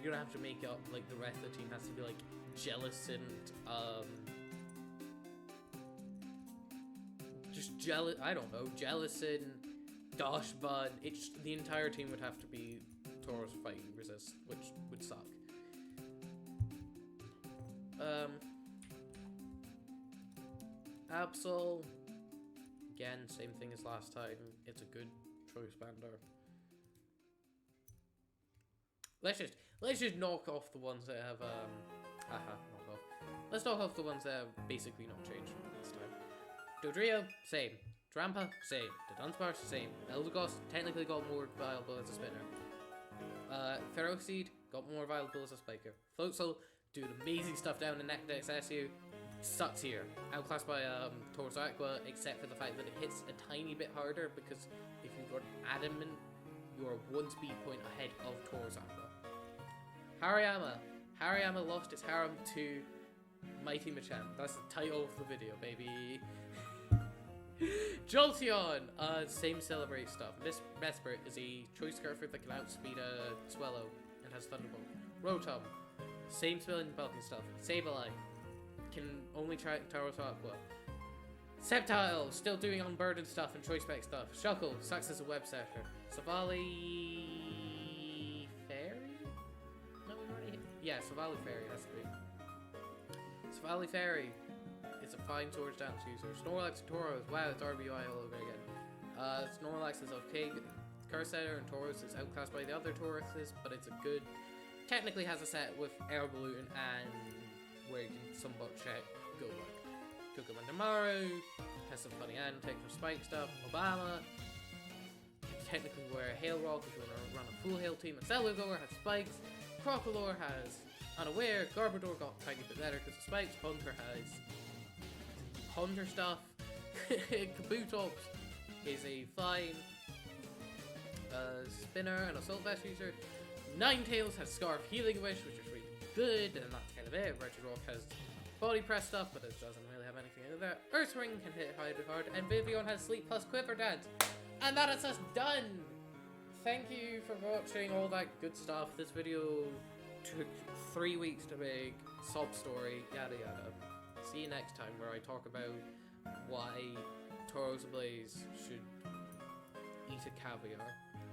gonna have to make up, like, the rest of the team has to be like Jellicent, I don't know, Jellicent, Dashbud. The entire team would have to be Tauros fighting resist, which would suck. Absol, again, same thing as last time. It's a good choice bander. Let's just knock off the ones that have knock off. Let's knock off the ones that have basically not changed from last time. Dodrio, same. Drampa, same. The Dunsparce, same. Eldegoss technically got more valuable as a spinner. Ferroseed got more valuable as a spiker. Floatzel, doing amazing stuff down in Necdex SU. Sucks here. Outclassed by Tauros Aqua, except for the fact that it hits a tiny bit harder because if you've got Adamant, you're one speed point ahead of Tauros Aqua. Hariyama lost its harem to Mighty Machamp. That's the title of the video, baby. Jolteon, same Celebrate stuff. This Mesprit is a choice scarfer that can outspeed a Swellow and has Thunderbolt. Rotom, same spelling and bulking stuff. Sableye can only try Tauros Aqua. Sceptile, still doing unburdened stuff and choice spec stuff. Shuckle, sucks as a web setter. Savali Fairy? No, we already hit. Yeah, Savali Fairy has to be. Savali Fairy is a fine Swords Dance user. Snorlax and Tauros, wow, it's RBI all over again. Snorlax is okay. Curse Setter and Tauros is outclassed by the other Tauruses, but it's a good. Technically has a set with Air Balloon and where you can somewhat check go like Kukamaru, has some funny antics for spike stuff. Obama, technically wear a Hail Rock if you want to run a full Hail team. And Cellular has spikes. Crocodile has Unaware. Garbodor got a tiny bit better because of spikes. Hunter has Hunter stuff. Kabutops is a fine spinner and Assault Vest user. Ninetales has Scarf Healing Wish, which is really good, and that's kind of it. Regirock has Body Press stuff, but it doesn't really have anything in there. Earthring can hit hard, and Vivian has Sleep plus Quiver Dance. And that is us done! Thank you for watching all that good stuff. This video took 3 weeks to make, sob story, yada yada. See you next time where I talk about why Tauros Blaze should eat a caviar.